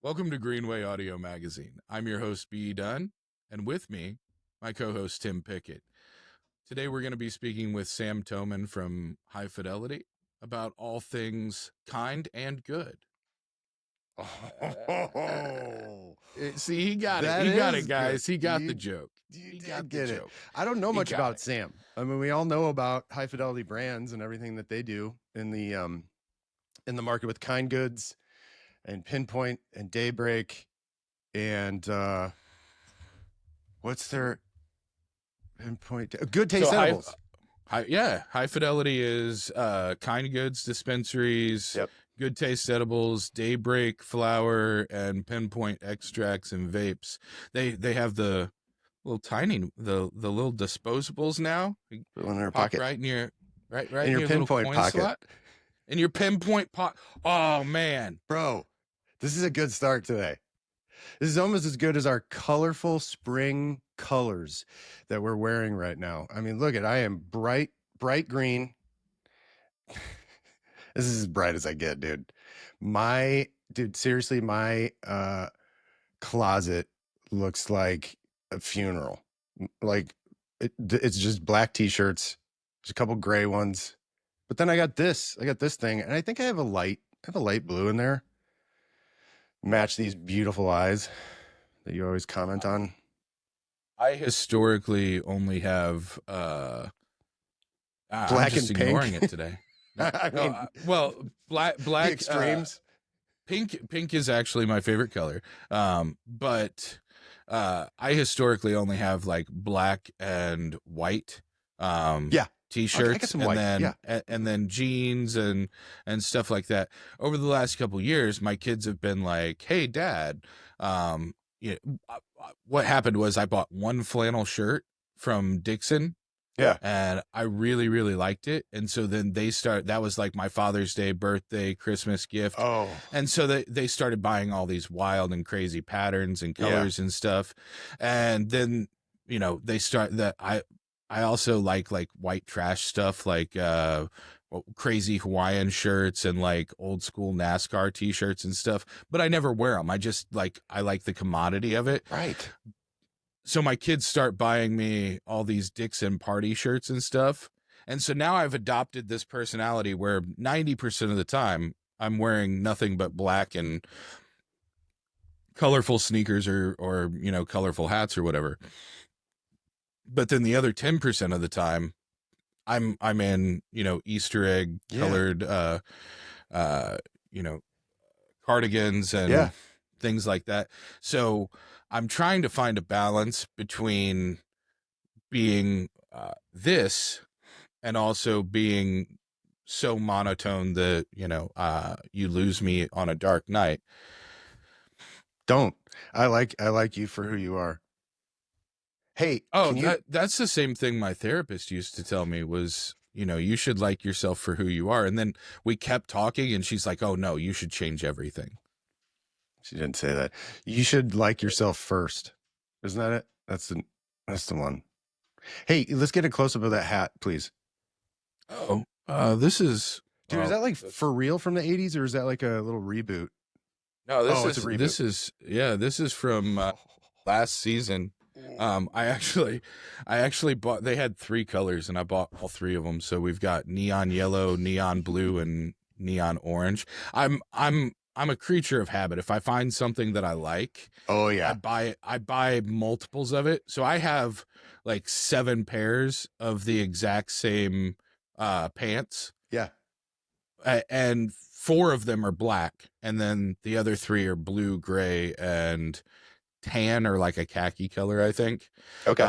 Welcome to Greenway Audio Magazine. I'm your host, B.E. Dunn, and with me, my co-host, Tim Pickett. Today, we're going to be speaking with Sam Toman from High Fidelity about all things kind and good. Oh, See, he got it. that He got is it, guys. good. He got You- the joke. You He did got get the it. joke. I don't know He much got about it. Sam. I mean, we all know about High Fidelity Brands and everything that they do in the market with Kind Goods and Pinpoint and Daybreak and what's their Pinpoint? Good Taste So Edibles. High Fidelity is Kind Goods dispensaries, Yep. Good Taste Edibles, Daybreak flower, and Pinpoint extracts and vapes. They have the little tiny the little disposables now. You Put one in your pop pocket. right in your In your little Pinpoint coin pocket. slot. In your Pinpoint pot. Oh man, Bro, this is a good start today. This is almost as good as our colorful spring colors that we're wearing right now. I mean, look I am bright green. This is as bright as I get, dude. Seriously, my closet looks like a funeral. Like it's just black t-shirts. There's a couple gray ones. But then I got this thing, and I think I have a light blue in there. Match these beautiful eyes that you always comment on. I historically only have Black I'm just and pink. ignoring it today. I mean, black the extremes. Pink is actually my favorite color. But I historically only have like black and white t-shirts, I got some white, and then jeans and stuff like that. Over the last couple of years, my kids have been like, "Hey, Dad, what happened was I bought one flannel shirt from Dixon." Yeah. And I really, really liked it. And so then that was like my Father's Day, birthday, Christmas gift. Oh. And so they started buying all these wild and crazy patterns and colors and stuff. And then, I also like white trash stuff, like crazy Hawaiian shirts and like old school NASCAR t-shirts and stuff, but I never wear them. I like the commodity of it. Right. So my kids start buying me all these Dixon party shirts and stuff. And so now I've adopted this personality where 90% of the time I'm wearing nothing but black and colorful sneakers or colorful hats or whatever. But then the other 10% of the time I'm in, Easter egg colored cardigans and things like that. So I'm trying to find a balance between being this and also being so monotone that, you lose me on a dark night. Don't. I like you for who you are. Hey, that's the same thing my therapist used to tell me was, you should like yourself for who you are. And then we kept talking and she's like, "Oh no, you should change everything." She didn't say that. You should like yourself first. Isn't that it? That's the one. Hey, let's get a close up of that hat, please. Oh, this is, dude. Is that like for real from the 80s or is that like a little reboot? No, it's a reboot. This is from last season. I actually bought, they had 3 colors and I bought all 3 of them. So we've got neon yellow, neon blue, and neon orange. I'm a creature of habit. If I find something that I like, I buy multiples of it. So I have like 7 pairs of the exact same pants. Yeah. And 4 of them are black, and then the other 3 are blue, gray, and tan, or like a khaki color, I think. Okay.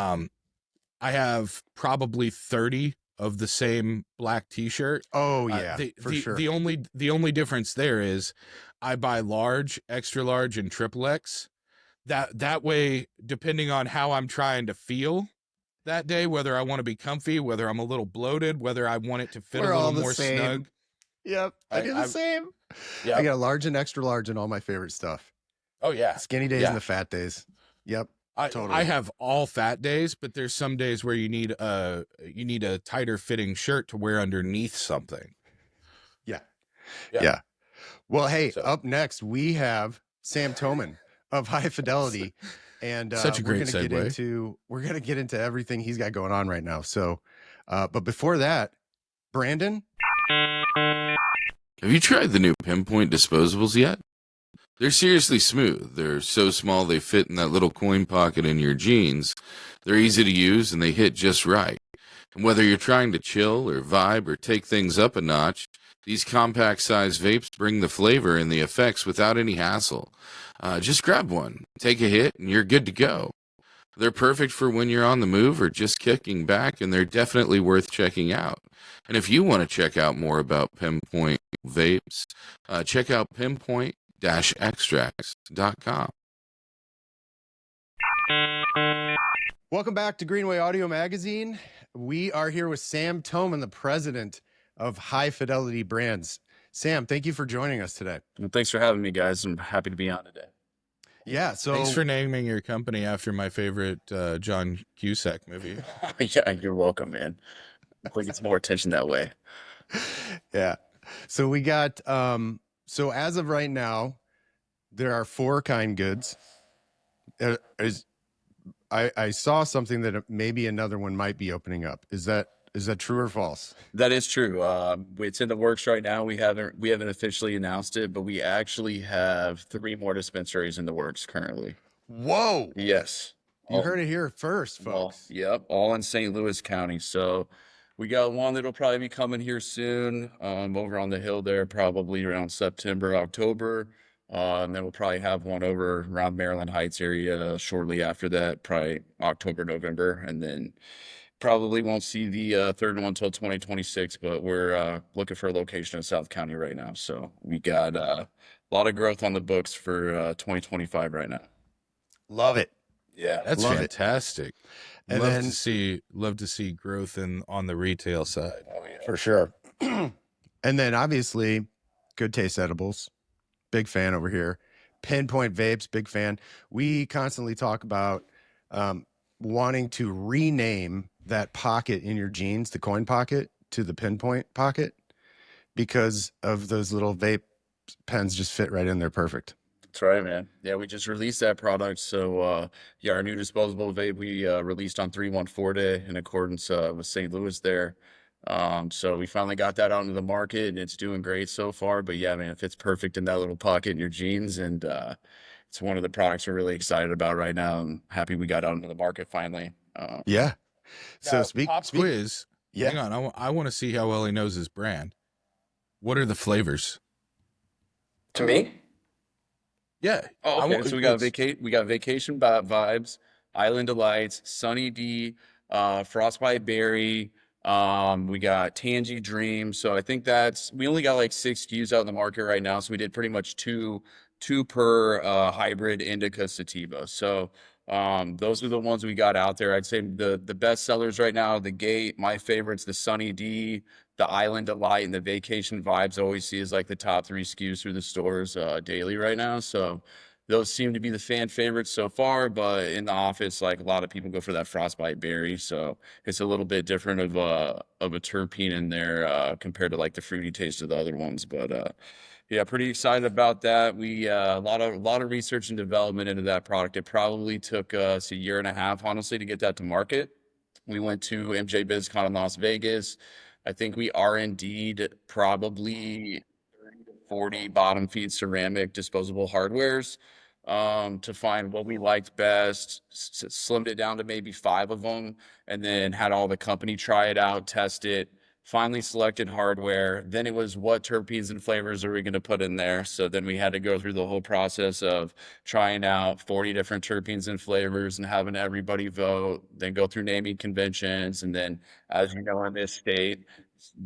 I have probably 30 of the same black t-shirt. Oh yeah, for sure. The only difference there is I buy large, extra large, and triple X. That way, depending on how I'm trying to feel that day, whether I want to be comfy, whether I'm a little bloated, whether I want it to fit a little more snug. Yep, I do the same. Yeah, I got a large and extra large and all my favorate stuff. Oh yeah, skinny days and the fat days. Yep. Totally. I have all fat days, but there's some days where you need a tighter fitting shirt to wear underneath something. Yeah. Well, hey, up next we have Sam Toman of High Fidelity, and Such a great segue. we're gonna get into everything he's got going on right now. So, but before that, Brandon, Have you tried the new Pinpoint disposables yet? They're seriously smooth. They're so small they fit in that little coin pocket in your jeans. They're easy to use and they hit just right. And whether you're trying to chill or vibe or take things up a notch, these compact size vapes bring the flavor and the effects without any hassle. Just grab one, take a hit, and you're good to go. They're perfect for when you're on the move or just kicking back, and they're definitely worth checking out. And if you want to check out more about Pinpoint vapes, check out pinpoint-extracts.com. welcome back to Greenway Audio Magazine. We are here with Sam Toman, the president of High Fidelity Brands. Sam, thank you for joining us today. Well, thanks for having me, guys. I'm happy to be on today. Yeah, so thanks for naming your company after my favorite John Cusack movie. Yeah, you're welcome, man. Hopefully get some more attention that way. Yeah. So we got so as of right now, there are 4 kind goods. I saw something that maybe another one might be opening up. Is that true or false? That is true. It's in the works right now. We haven't officially announced it, but we actually have 3 more dispensaries in the works currently. Whoa. Yes. You heard it here first, folks. Yep, all in St. Louis County. So we got one that'll probably be coming here soon, over on the hill there, probably around September, October. And then we'll probably have one over around Maryland Heights area shortly after that, probably October, November. And then probably won't see the third one until 2026, but we're looking for a location in South County right now. So we got a lot of growth on the books for 2025 right now. Love it. Yeah, that's fantastic. And love to see growth on the retail side. Oh, yeah. For sure. And then obviously, Good Taste Edibles, big fan over here. Pinpoint Vapes, big fan. We constantly talk about wanting to rename that pocket in your jeans, the coin pocket, to the Pinpoint pocket, because of those little vape pens just fit right in there perfect. That's right, man. Yeah, we just released that product. So, yeah, our new disposable vape we released on 3/14 day in accordance with St. Louis there. So we finally got that out into the market, and it's doing great so far. But yeah, man, it fits perfect in that little pocket in your jeans, and it's one of the products we're really excited about right now. I'm happy we got out into the market finally. Yeah. So pop quiz. Yeah. Hang on, I want to see how well he knows his brand. What are the flavors? To me? Yeah. Oh, okay. So we got Vacation Vibes, Island Delights, Sunny D, Frostbite Berry. We got Tangy Dream. So I think we only got like 6 SKUs out in the market right now. So we did pretty much two per hybrid indica sativa. So those are the ones we got out there. I'd say the best sellers right now, the Gate, my favorites, the Sunny D, the Island Delight, and the Vacation Vibes I always see as like the top 3 SKUs through the stores daily right now. So those seem to be the fan favorites so far, but in the office, like a lot of people go for that Frostbite Berry. So it's a little bit different of a terpene in there compared to like the fruity taste of the other ones. But yeah, pretty excited about that. We a lot of research and development into that product. It probably took us a year and a half, honestly, to get that to market. We went to MJ BizCon in Las Vegas. I think we R&D'd probably 30 to 40 bottom feed ceramic disposable hardwares to find what we liked best, slimmed it down to maybe 5 of them, and then had all the company try it out, test it, finally selected hardware. Then it was what terpenes and flavors are we going to put in there? So then we had to go through the whole process of trying out 40 different terpenes and flavors and having everybody vote, then go through naming conventions. And then, as you know, in this state,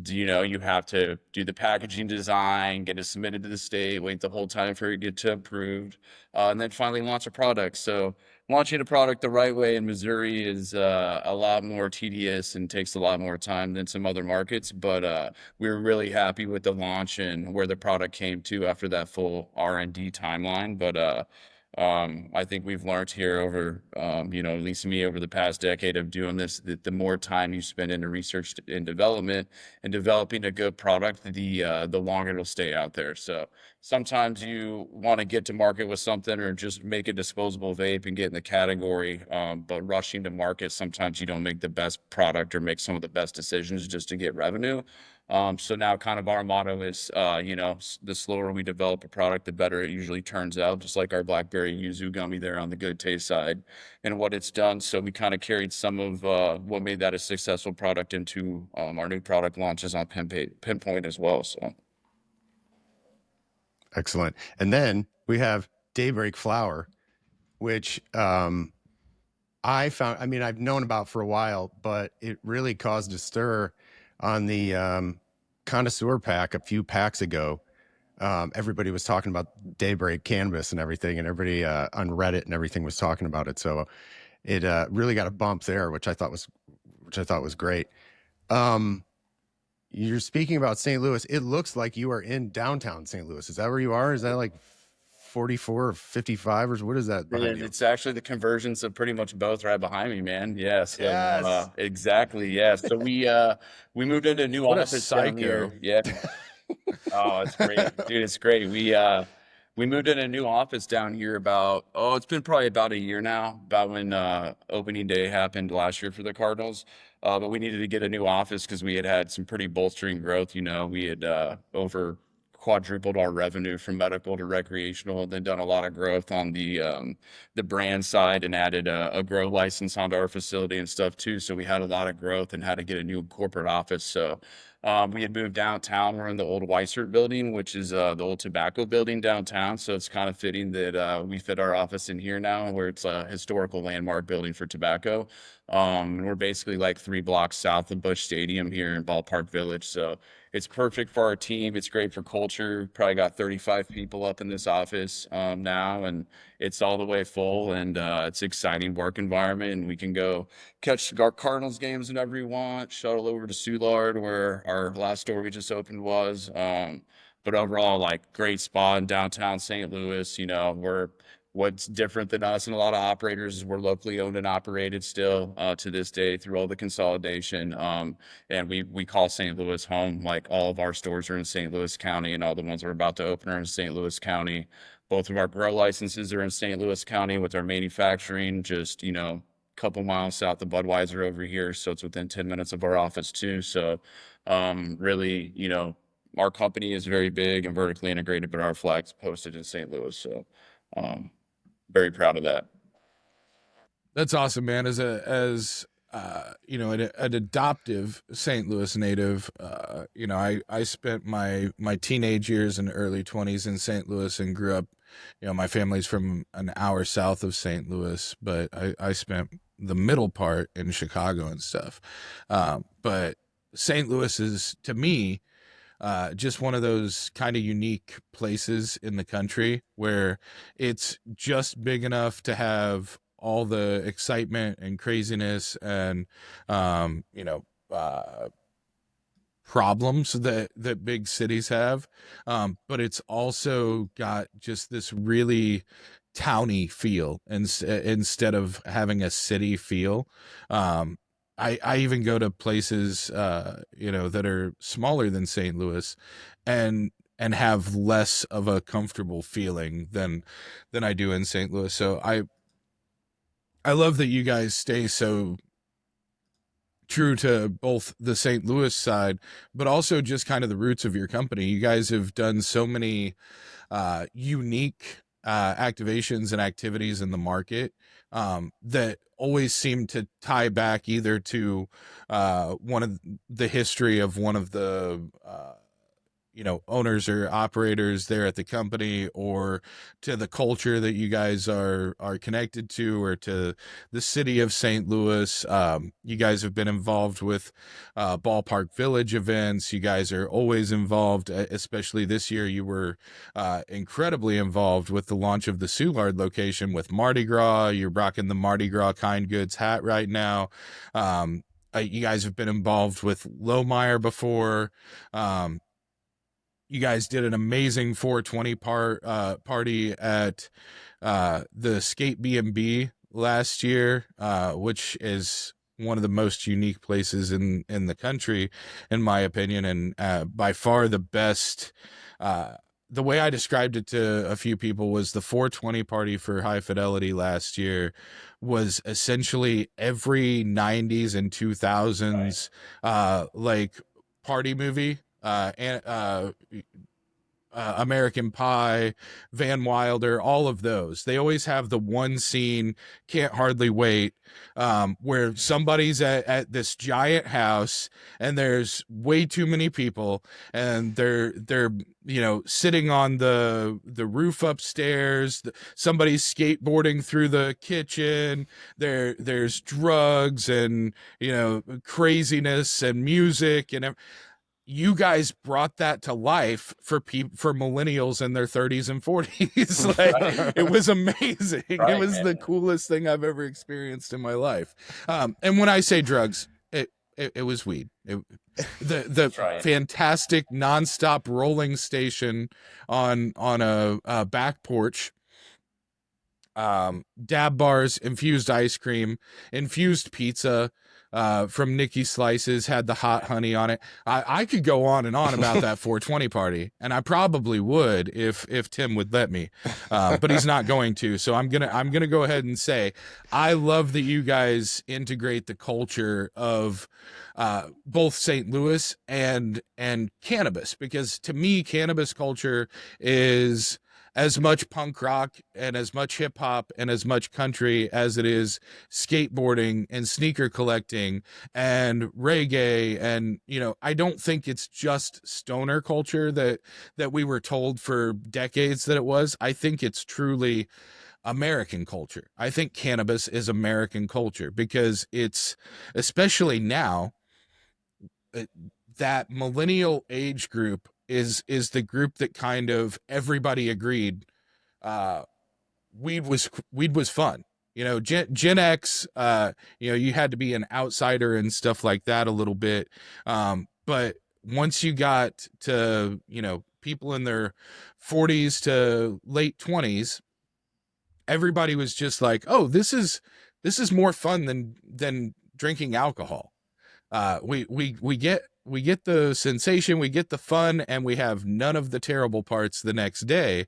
you have to do the packaging design, get it submitted to the state, wait the whole time for it to get approved, and then finally launch a product. So launching a product the right way in Missouri is a lot more tedious and takes a lot more time than some other markets. But we were really happy with the launch and where the product came to after that full R&D timeline. But I think we've learned here over, at least me over the past decade of doing this, that the more time you spend into research and development and developing a good product, the longer it'll stay out there. So sometimes you want to get to market with something or just make a disposable vape and get in the category. But rushing to market, sometimes you don't make the best product or make some of the best decisions just to get revenue. So now kind of our motto is, the slower we develop a product, the better it usually turns out, just like our blackberry yuzu gummy there on the good taste side and what it's done. So we kind of carried some of what made that a successful product into our new product launches on Pinpoint as well. So Excellent. And then we have Daybreak flower, which I found, I mean, I've known about for a while, but it really caused a stir on the connoisseur pack a few packs ago. Everybody was talking about Daybreak Cannabis and everything, and everybody on Reddit and everything was talking about it. So it really got a bump there, which I thought was great. You're speaking about St. Louis. It looks like you are in downtown St. Louis. Is that where you are? Is that like 44 or 55 or what is that behind you? it's actually the conversions of pretty much both right behind me, man. Yeah. So Yes. exactly. Yeah. So we moved into a new What a office down here. psycho. Yeah. Oh, it's great, dude. It's great. We moved in a new office down here it's been probably about a year now, about when opening day happened last year for the Cardinals. But we needed to get a new office because we had some pretty bolstering growth. We had over quadrupled our revenue from medical to recreational, and then done a lot of growth on the brand side and added a grow license onto our facility and stuff too. So we had a lot of growth and had to get a new corporate office. So we had moved downtown. We're in the old Weissert building, which is the old tobacco building downtown. So it's kind of fitting that we fit our office in here now, where it's a historical landmark building for tobacco. We're basically like 3 blocks south of Busch Stadium here in Ballpark Village. So it's perfect for our team. It's great for culture. Probably got 35 people up in this office now, and it's all the way full. And it's an exciting work environment. And we can go catch our Cardinals games whenever we want. Shuttle over to Soulard, where our last store we just opened was. But overall, like great spot in downtown St. Louis. What's different than us and a lot of operators is we're locally owned and operated still to this day through all the consolidation. And we call St. Louis home. Like all of our stores are in St. Louis County, and all the ones we're about to open are in St. Louis County. Both of our grow licenses are in St. Louis County, with our manufacturing just, couple miles south of Budweiser over here. So it's within 10 minutes of our office too. So really, our company is very big and vertically integrated, but our flag's posted in St. Louis. So very proud of that. That's awesome, man. An adoptive St. Louis native, I spent my teenage years and early 20s in St. Louis and grew up, my family's from an hour south of St. Louis, but I spent the middle part in Chicago and stuff. But St. Louis is, to me, just one of those kind of unique places in the country where it's just big enough to have all the excitement and craziness and, problems that big cities have. But it's also got just this really towny feel instead of having a city feel. I even go to places, that are smaller than St. Louis and have less of a comfortable feeling than I do in St. Louis. So I love that you guys stay so true to both the St. Louis side, but also just kind of the roots of your company. You guys have done so many unique activations and activities in the market that always seem to tie back either to one of the history of one of the owners or operators there at the company, or to the culture that you guys are connected to, or to the city of St. Louis. You guys have been involved with Ballpark Village events. You guys are always involved, especially this year. You were incredibly involved with the launch of the Soulard location with Mardi Gras. You're rocking the Mardi Gras Kind Goods hat right now. You guys have been involved with Lohmeyer before. you guys did an amazing 420 party at the Skate B&B last year, which is one of the most unique places in the country, in my opinion, and by far the best. The way I described it to a few people was the 420 party for High Fidelity last year was essentially every 90s and 2000s like party movie, American Pie, Van Wilder, all of those. They always have the one scene, Can't Hardly Wait, where somebody's at this giant house and there's way too many people, and they're sitting on the roof upstairs. Somebody's skateboarding through the kitchen. There's drugs and craziness and music and you guys brought that to life for millennials in their 30s and 40s. Like, it was amazing. It was the coolest thing I've ever experienced in my life. And when I say drugs, it was weed. The fantastic nonstop rolling station on a back porch. Dab bars, infused ice cream, infused pizza from Nikki Slices, had the hot honey on it. I could go on and on about that 420 party, and I probably would if Tim would let me, but he's not going to. So I'm gonna go ahead and say I love that you guys integrate the culture of both St. Louis and cannabis, because to me, cannabis culture is as much punk rock and as much hip hop and as much country as it is skateboarding and sneaker collecting and reggae. And, I don't think it's just stoner culture that we were told for decades that it was. I think it's truly American culture. I think cannabis is American culture because it's, especially now, that millennial age group is the group that kind of everybody agreed weed was fun. Gen X, you had to be an outsider and stuff like that a little bit. But once you got to, people in their 40s to late 20s, everybody was just like, oh, this is more fun than drinking alcohol. We get the sensation, we get the fun, and we have none of the terrible parts the next day.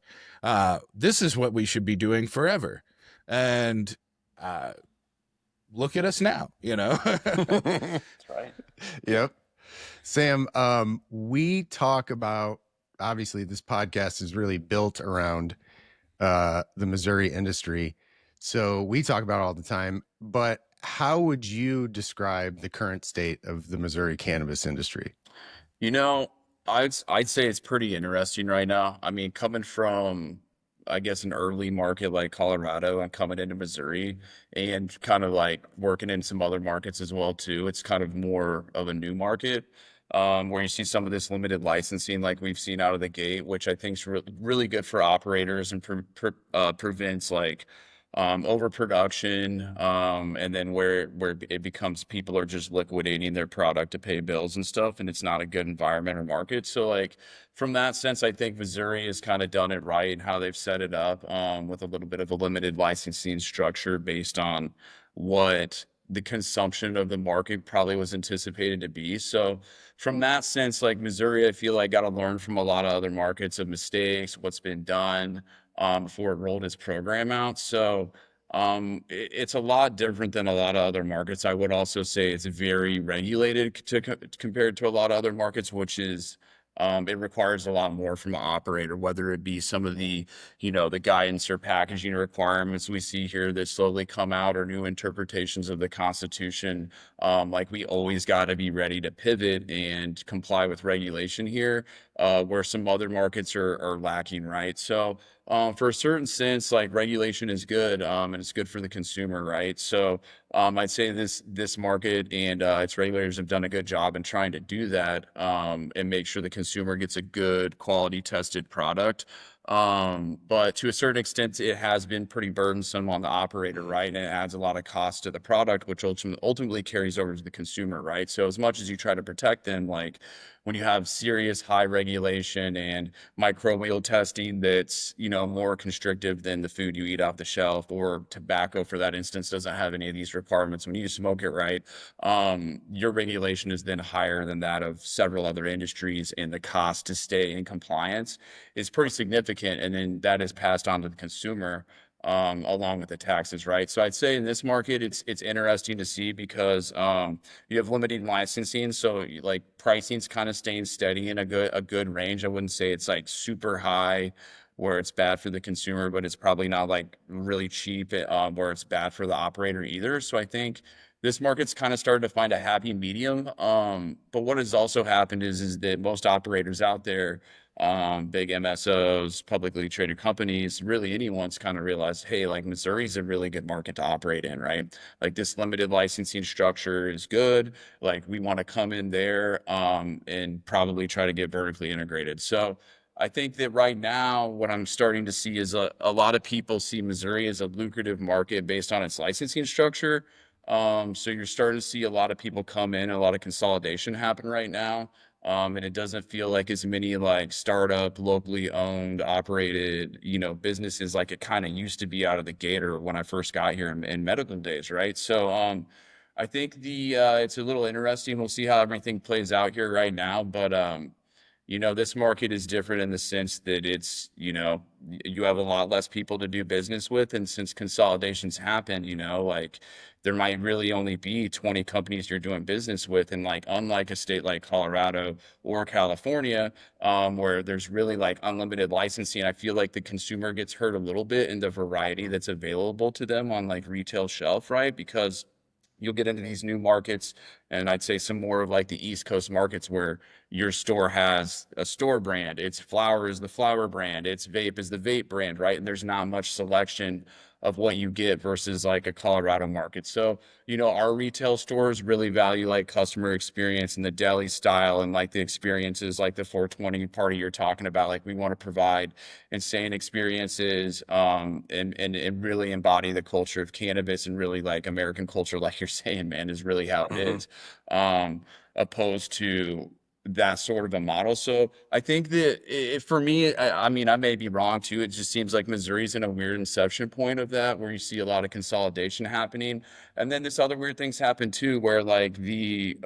This is what we should be doing forever. And look at us now, That's right. Yep. Sam, we talk about, obviously this podcast is really built around the Missouri industry. So we talk about it all the time, but how would you describe the current state of the Missouri cannabis industry? I'd say it's pretty interesting right now. I mean, coming from, I guess, an early market like Colorado and coming into Missouri and kind of like working in some other markets as well too. It's kind of more of a new market, where you see some of this limited licensing like we've seen out of the gate, which I think is really good for operators and prevents like overproduction, and then where it becomes people are just liquidating their product to pay bills and stuff, and it's not a good environment or market. So like from that sense, I think Missouri has kind of done it right in how they've set it up, with a little bit of a limited licensing structure based on what the consumption of the market probably was anticipated to be. So from that sense, like Missouri, I feel like got to learn from a lot of other markets of mistakes, what's been done, before it rolled its program out. So it's a lot different than a lot of other markets. I would also say it's very regulated compared to a lot of other markets, which is it requires a lot more from an operator, whether it be some of the, the guidance or packaging requirements we see here that slowly come out, or new interpretations of the Constitution. Like we always got to be ready to pivot and comply with regulation here, where some other markets are lacking, right? So for a certain sense, like regulation is good, and it's good for the consumer, right? So I'd say this market and its regulators have done a good job in trying to do that, and make sure the consumer gets a good quality tested product. But to a certain extent, it has been pretty burdensome on the operator, right? And it adds a lot of cost to the product, which ultimately carries over to the consumer, right? So as much as you try to protect them, like when you have serious high regulation and microbial testing that's, you know, more constrictive than the food you eat off the shelf, or tobacco for that instance doesn't have any of these requirements when you smoke it right, your regulation is then higher than that of several other industries, and the cost to stay in compliance is pretty significant, and then that is passed on to the consumer, along with the taxes, right? So I'd say in this market, it's interesting to see because you have limited licensing, so like pricing's kind of staying steady in a good range. I wouldn't say it's like super high where it's bad for the consumer, but it's probably not like really cheap where it's bad for the operator either. So I think this market's kind of started to find a happy medium. But what has also happened is that most operators out there, big MSOs, publicly traded companies, really anyone's kind of realized, hey, like Missouri's a really good market to operate in, right? Like this limited licensing structure is good. Like we want to come in there, and probably try to get vertically integrated. So I think that right now, what I'm starting to see is a lot of people see Missouri as a lucrative market based on its licensing structure. So you're starting to see a lot of people come in, a lot of consolidation happen right now. And it doesn't feel like as many like startup, locally owned, operated, you know, businesses like it kind of used to be out of the gate or when I first got here in medical days, right? So I think the it's a little interesting. We'll see how everything plays out here right now, but you know, this market is different in the sense that it's, you know, you have a lot less people to do business with. And since consolidations happen, you know, like there might really only be 20 companies you're doing business with. And like, unlike a state like Colorado or California, where there's really like unlimited licensing, I feel like the consumer gets hurt a little bit in the variety that's available to them on like retail shelf, right? Because you'll get into these new markets, and I'd say some more of like the East Coast markets where your store has a store brand. It's flower is the flower brand. It's vape is the vape brand, right? And there's not much selection of what you get versus like a Colorado market. So, you know, our retail stores really value like customer experience and the deli style and like the experiences like the 420 party you're talking about. Like we want to provide insane experiences, and really embody the culture of cannabis, and really like American culture, like you're saying, man, is really how it is, um, opposed to that sort of a model. So I think that for me, I mean, I may be wrong too. It just seems like Missouri's in a weird inception point of that, where you see a lot of consolidation happening. And then this other weird things happen too, where like the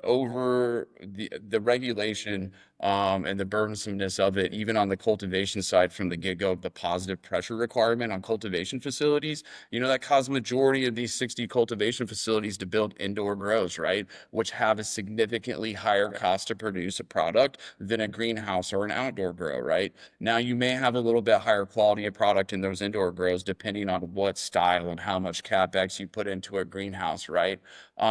regulation, and the burdensomeness of it, even on the cultivation side from the get-go, the positive pressure requirement on cultivation facilities, you know, that caused majority of these 60 cultivation facilities to build indoor grows, right? Which have a significantly higher cost to produce a product than a greenhouse or an outdoor grow, right? Now you may have a little bit higher quality of product in those indoor grows, depending on what style and how much CapEx you put into a greenhouse, right?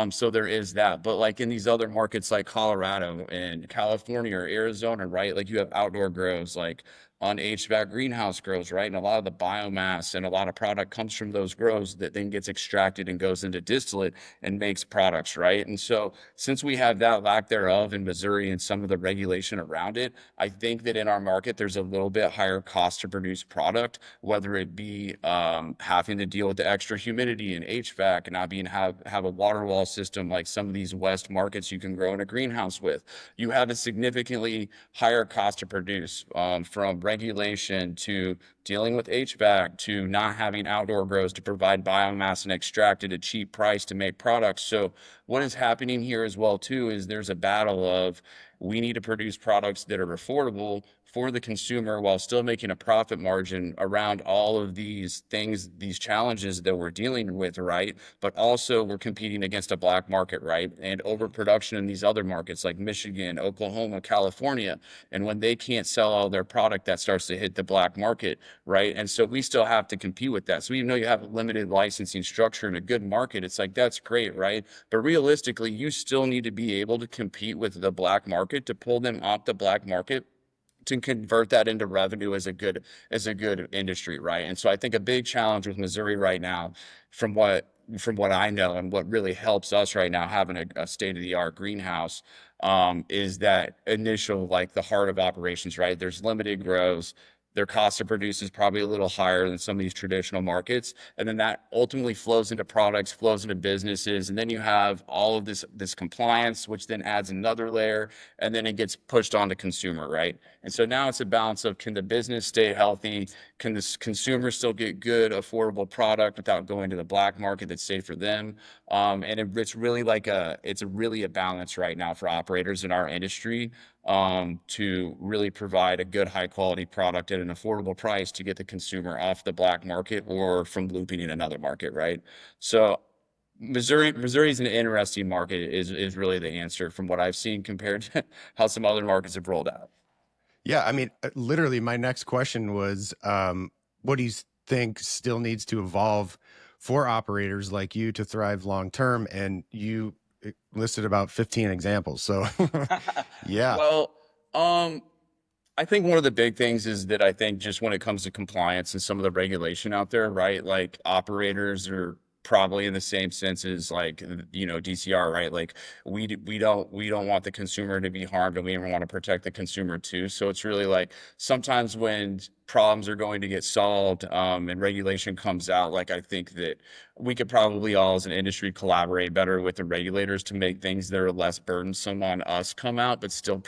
So there is that. But like in these other markets like Colorado and California or Arizona, right? Like you have outdoor grows, like on HVAC greenhouse grows, right? And a lot of the biomass and a lot of product comes from those grows that then gets extracted and goes into distillate and makes products, right? And so since we have that lack thereof in Missouri and some of the regulation around it, I think that in our market there's a little bit higher cost to produce product, whether it be having to deal with the extra humidity and HVAC and not being have a water wall system like some of these West markets you can grow in a greenhouse with. You have a significantly higher cost to produce, from regulation to dealing with HVAC to not having outdoor grows to provide biomass and extract at a cheap price to make products. So what is happening here as well too is there's a battle of we need to produce products that are affordable for the consumer while still making a profit margin around all of these things, these challenges that we're dealing with, right? But also we're competing against a black market, right? And overproduction in these other markets like Michigan, Oklahoma, California. And when they can't sell all their product, that starts to hit the black market, right? And so we still have to compete with that. So even though you have a limited licensing structure and a good market, it's like, that's great, right? But realistically, you still need to be able to compete with the black market to pull them off the black market to convert that into revenue as a good industry, right? And so I think a big challenge with Missouri right now, from what I know and what really helps us right now having a state of the art greenhouse, is that initial like the heart of operations, right? There's limited grows. Their cost to produce is probably a little higher than some of these traditional markets. And then that ultimately flows into products, flows into businesses. And then you have all of this compliance, which then adds another layer, and then it gets pushed on to consumer, right? And so now it's a balance of, can the business stay healthy? Can the consumer still get good, affordable product without going to the black market that's safe for them? It's really it's really a balance right now for operators in our industry, to really provide a good, high quality product at an affordable price to get the consumer off the black market or from looping in another market, right? So Missouri is an interesting market, is really the answer from what I've seen compared to how some other markets have rolled out. Yeah, I mean, literally, my next question was, what do you think still needs to evolve for operators like you to thrive long term? And you listed about 15 examples. So, yeah. Well, I think one of the big things is that I think just when it comes to compliance and some of the regulation out there, right? Like operators are probably in the same sense as like, DCR, right? Like we don't want the consumer to be harmed, and we even want to protect the consumer too. So it's really like sometimes when problems are going to get solved, and regulation comes out, like I think that we could probably all as an industry collaborate better with the regulators to make things that are less burdensome on us come out, but still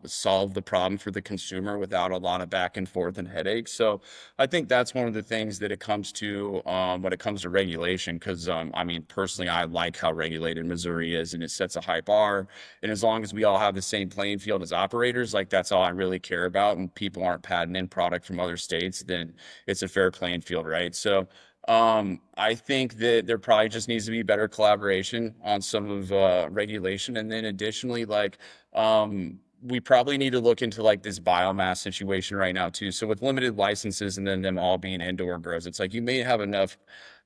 solve the problem for the consumer without a lot of back and forth and headaches. So I think that's one of the things that it comes to, when it comes to regulation. Because I mean, personally, I like how regulated Missouri is, and it sets a high bar. And as long as we all have the same playing field as operators, like that's all I really care about, and people aren't patenting product from other states, then it's a fair playing field, right? So I think that there probably just needs to be better collaboration on some of regulation. And then additionally, we probably need to look into like this biomass situation right now too. So with limited licenses and then them all being indoor grows, it's like you may have enough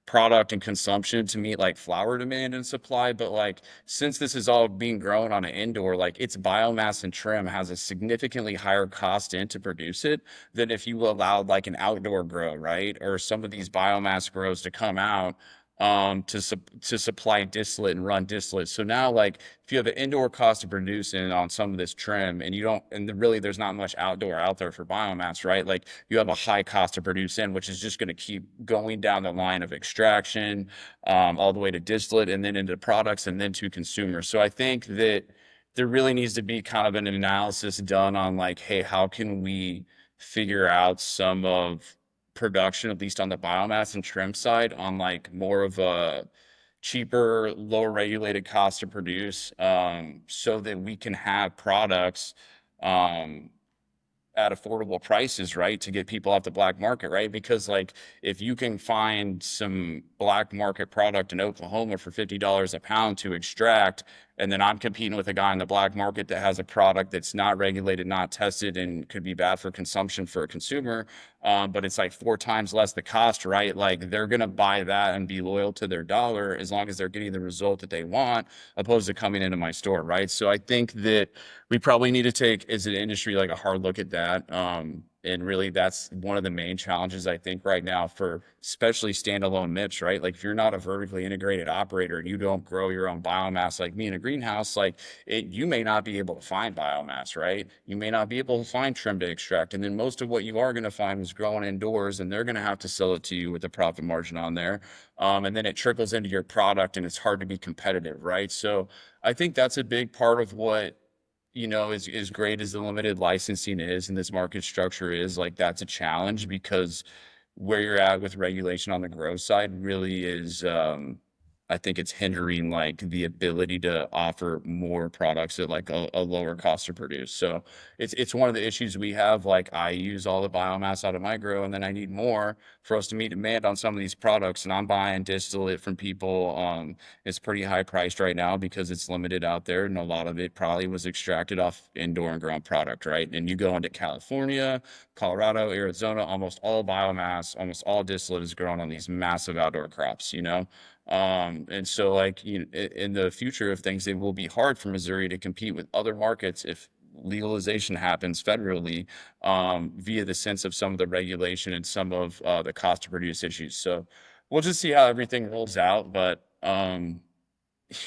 product and consumption to meet like flower demand and supply, but like since this is all being grown on an indoor, like its biomass and trim has a significantly higher cost in to produce it than if you allowed like an outdoor grow, right? Or some of these biomass grows to come out, to supply distillate and run distillate. So now like if you have an indoor cost of producing on some of this trim, and you don't, and really there's not much outdoor out there for biomass, right? Like you have a high cost to produce in, which is just going to keep going down the line of extraction, all the way to distillate and then into products and then to consumers. So I think that there really needs to be kind of an analysis done on like, hey, how can we figure out some of production, at least on the biomass and trim side, on like more of a cheaper, lower regulated cost to produce, so that we can have products, um, at affordable prices, right? To get people off the black market, right? Because like if you can find some black market product in Oklahoma for $50 a pound to extract, and then I'm competing with a guy in the black market that has a product that's not regulated, not tested, and could be bad for consumption for a consumer, but it's like 4 times less the cost, right? Like they're gonna buy that and be loyal to their dollar as long as they're getting the result that they want, opposed to coming into my store, right? So I think that we probably need to take as an industry like a hard look at that. And really that's one of the main challenges I think right now for especially standalone MIPS, right? Like if you're not a vertically integrated operator and you don't grow your own biomass like me in a greenhouse, like you may not be able to find biomass, right? You may not be able to find trim to extract. And then most of what you are going to find is growing indoors, and they're going to have to sell it to you with a profit margin on there. And then it trickles into your product and it's hard to be competitive, right? So I think that's a big part of what, as great as the limited licensing is and this market structure is, like that's a challenge because where you're at with regulation on the growth side really is, I think it's hindering like the ability to offer more products at like a lower cost to produce. So it's one of the issues we have. Like I use all the biomass out of my grow, and then I need more for us to meet demand on some of these products. And I'm buying distillate from people. It's pretty high priced right now because it's limited out there, and a lot of it probably was extracted off indoor and grown product, right? And you go into California, Colorado, Arizona, almost all biomass, almost all distillate is grown on these massive outdoor crops, and so like in the future of things, it will be hard for Missouri to compete with other markets if legalization happens federally, via the sense of some of the regulation and some of the cost to produce issues. So we'll just see how everything rolls out. But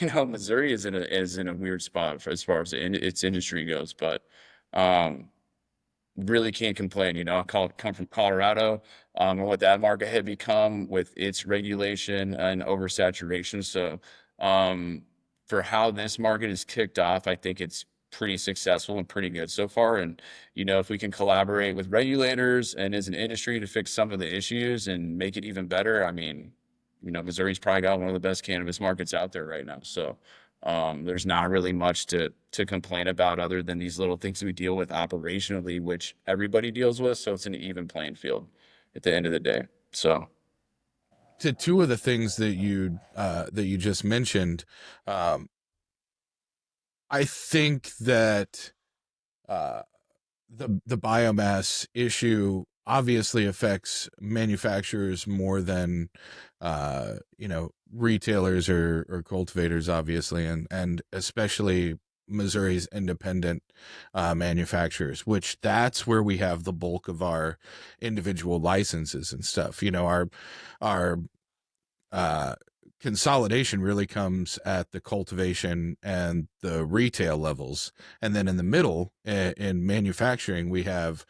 Missouri is in a weird spot as far as its industry goes. But um, really can't complain. You know, come from Colorado, and what that market had become with its regulation and oversaturation. So, for how this market is kicked off, I think it's pretty successful and pretty good so far. And, you know, if we can collaborate with regulators and as an industry to fix some of the issues and make it even better, I mean, you know, Missouri's probably got one of the best cannabis markets out there right now. So, there's not really much to complain about other than these little things we deal with operationally, which everybody deals with. So it's an even playing field at the end of the day. So To two of the things that you just mentioned, I think that uh, the biomass issue obviously affects manufacturers more than retailers or cultivators, obviously, and especially Missouri's independent manufacturers, which that's where we have the bulk of our individual licenses and stuff. You know, our uh, consolidation really comes at the cultivation and the retail levels, and then in the middle, in manufacturing, we have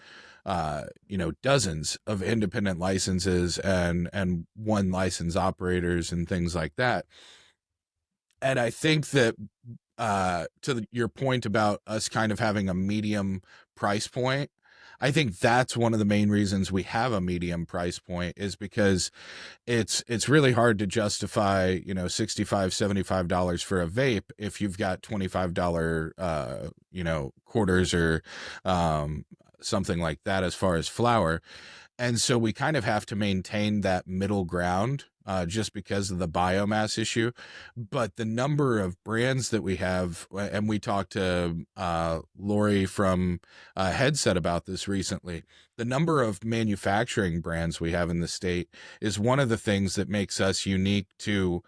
dozens of independent licenses and one license operators and things like that. And I think that your point about us kind of having a medium price point, I think that's one of the main reasons we have a medium price point, is because it's really hard to justify, $65-$75 for a vape if you've got $25 quarters or something like that as far as flower. And so we kind of have to maintain that middle ground, just because of the biomass issue. But the number of brands that we have, and we talked to Lori from Headset about this recently, the number of manufacturing brands we have in the state is one of the things that makes us unique to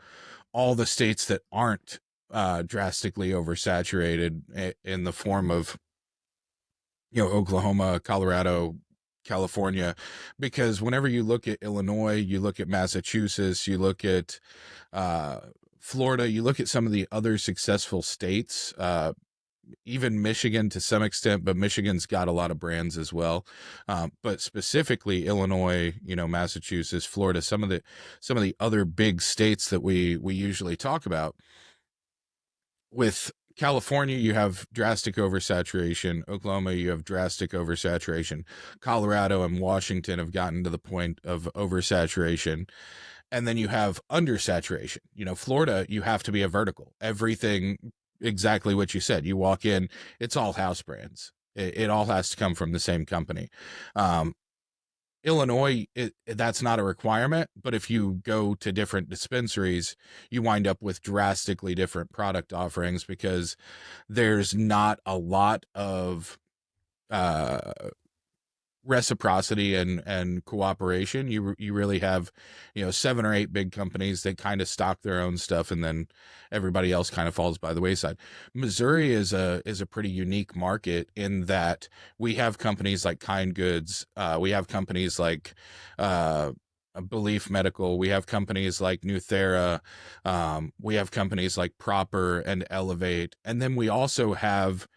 all the states that aren't drastically oversaturated in the form of, Oklahoma, Colorado, California. Because whenever you look at Illinois, you look at Massachusetts, you look at Florida, you look at some of the other successful states, even Michigan to some extent, but Michigan's got a lot of brands as well. But specifically Illinois, Massachusetts, Florida, some of the other big states that we usually talk about. With California, you have drastic oversaturation. Oklahoma, you have drastic oversaturation. Colorado and Washington have gotten to the point of oversaturation. And then you have undersaturation. Florida, you have to be a vertical. Everything, exactly what you said. You walk in, it's all house brands. It all has to come from the same company. Illinois, that's not a requirement, but if you go to different dispensaries, you wind up with drastically different product offerings because there's not a lot of reciprocity and cooperation. You really have 7 or 8 big companies that kind of stock their own stuff, and then everybody else kind of falls by the wayside. Missouri is a pretty unique market in that we have companies like Kind Goods, we have companies like Belief Medical, we have companies like Nuthera, we have companies like Proper and Elevate, and then we also have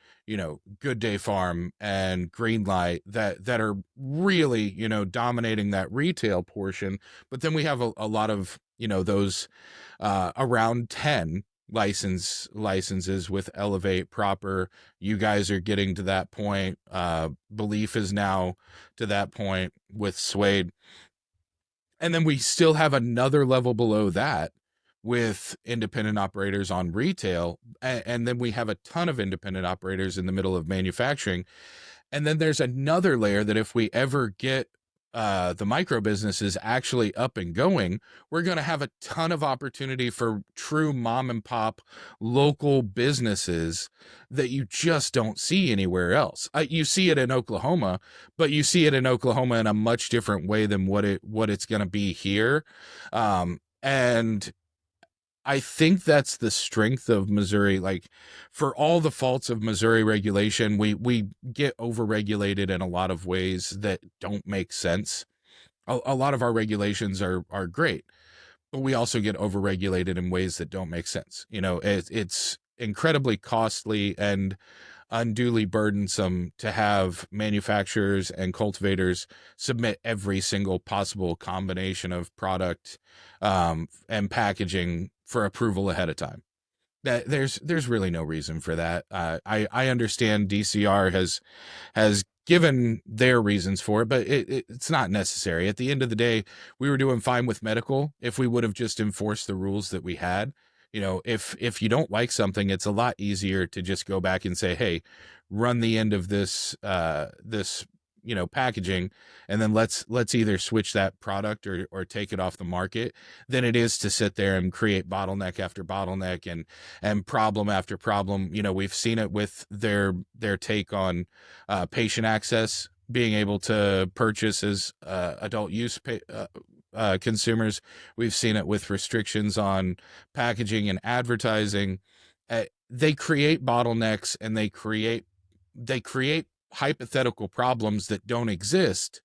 Good Day Farm and Greenlight that are really, dominating that retail portion. But then we have a lot of, those around 10 licenses with Elevate, Proper. You guys are getting to that point. Belief is now to that point with Suede. And then we still have another level below that with independent operators on retail. And then we have a ton of independent operators in the middle of manufacturing. And then there's another layer that if we ever get the micro businesses actually up and going, we're going to have a ton of opportunity for true mom and pop local businesses that you just don't see anywhere else. You see it in Oklahoma, but you see it in Oklahoma in a much different way than what it's going to be here. And I think that's the strength of Missouri. Like, for all the faults of Missouri regulation, we get overregulated in a lot of ways that don't make sense. A lot of our regulations are great, but we also get overregulated in ways that don't make sense. It's incredibly costly, and unduly burdensome to have manufacturers and cultivators submit every single possible combination of product and packaging for approval ahead of time. That there's really no reason for that. I understand DCR has given their reasons for it, but it's not necessary. At the end of the day, we were doing fine with medical if we would have just enforced the rules that we had. You know, if you don't like something, it's a lot easier to just go back and say, hey, run the end of this packaging, and then let's either switch that product or take it off the market, than it is to sit there and create bottleneck after bottleneck and problem after problem. You know, we've seen it with their take on patient access, being able to purchase as adult use consumers. We've seen it with restrictions on packaging and advertising. They create bottlenecks, and they create hypothetical problems that don't exist,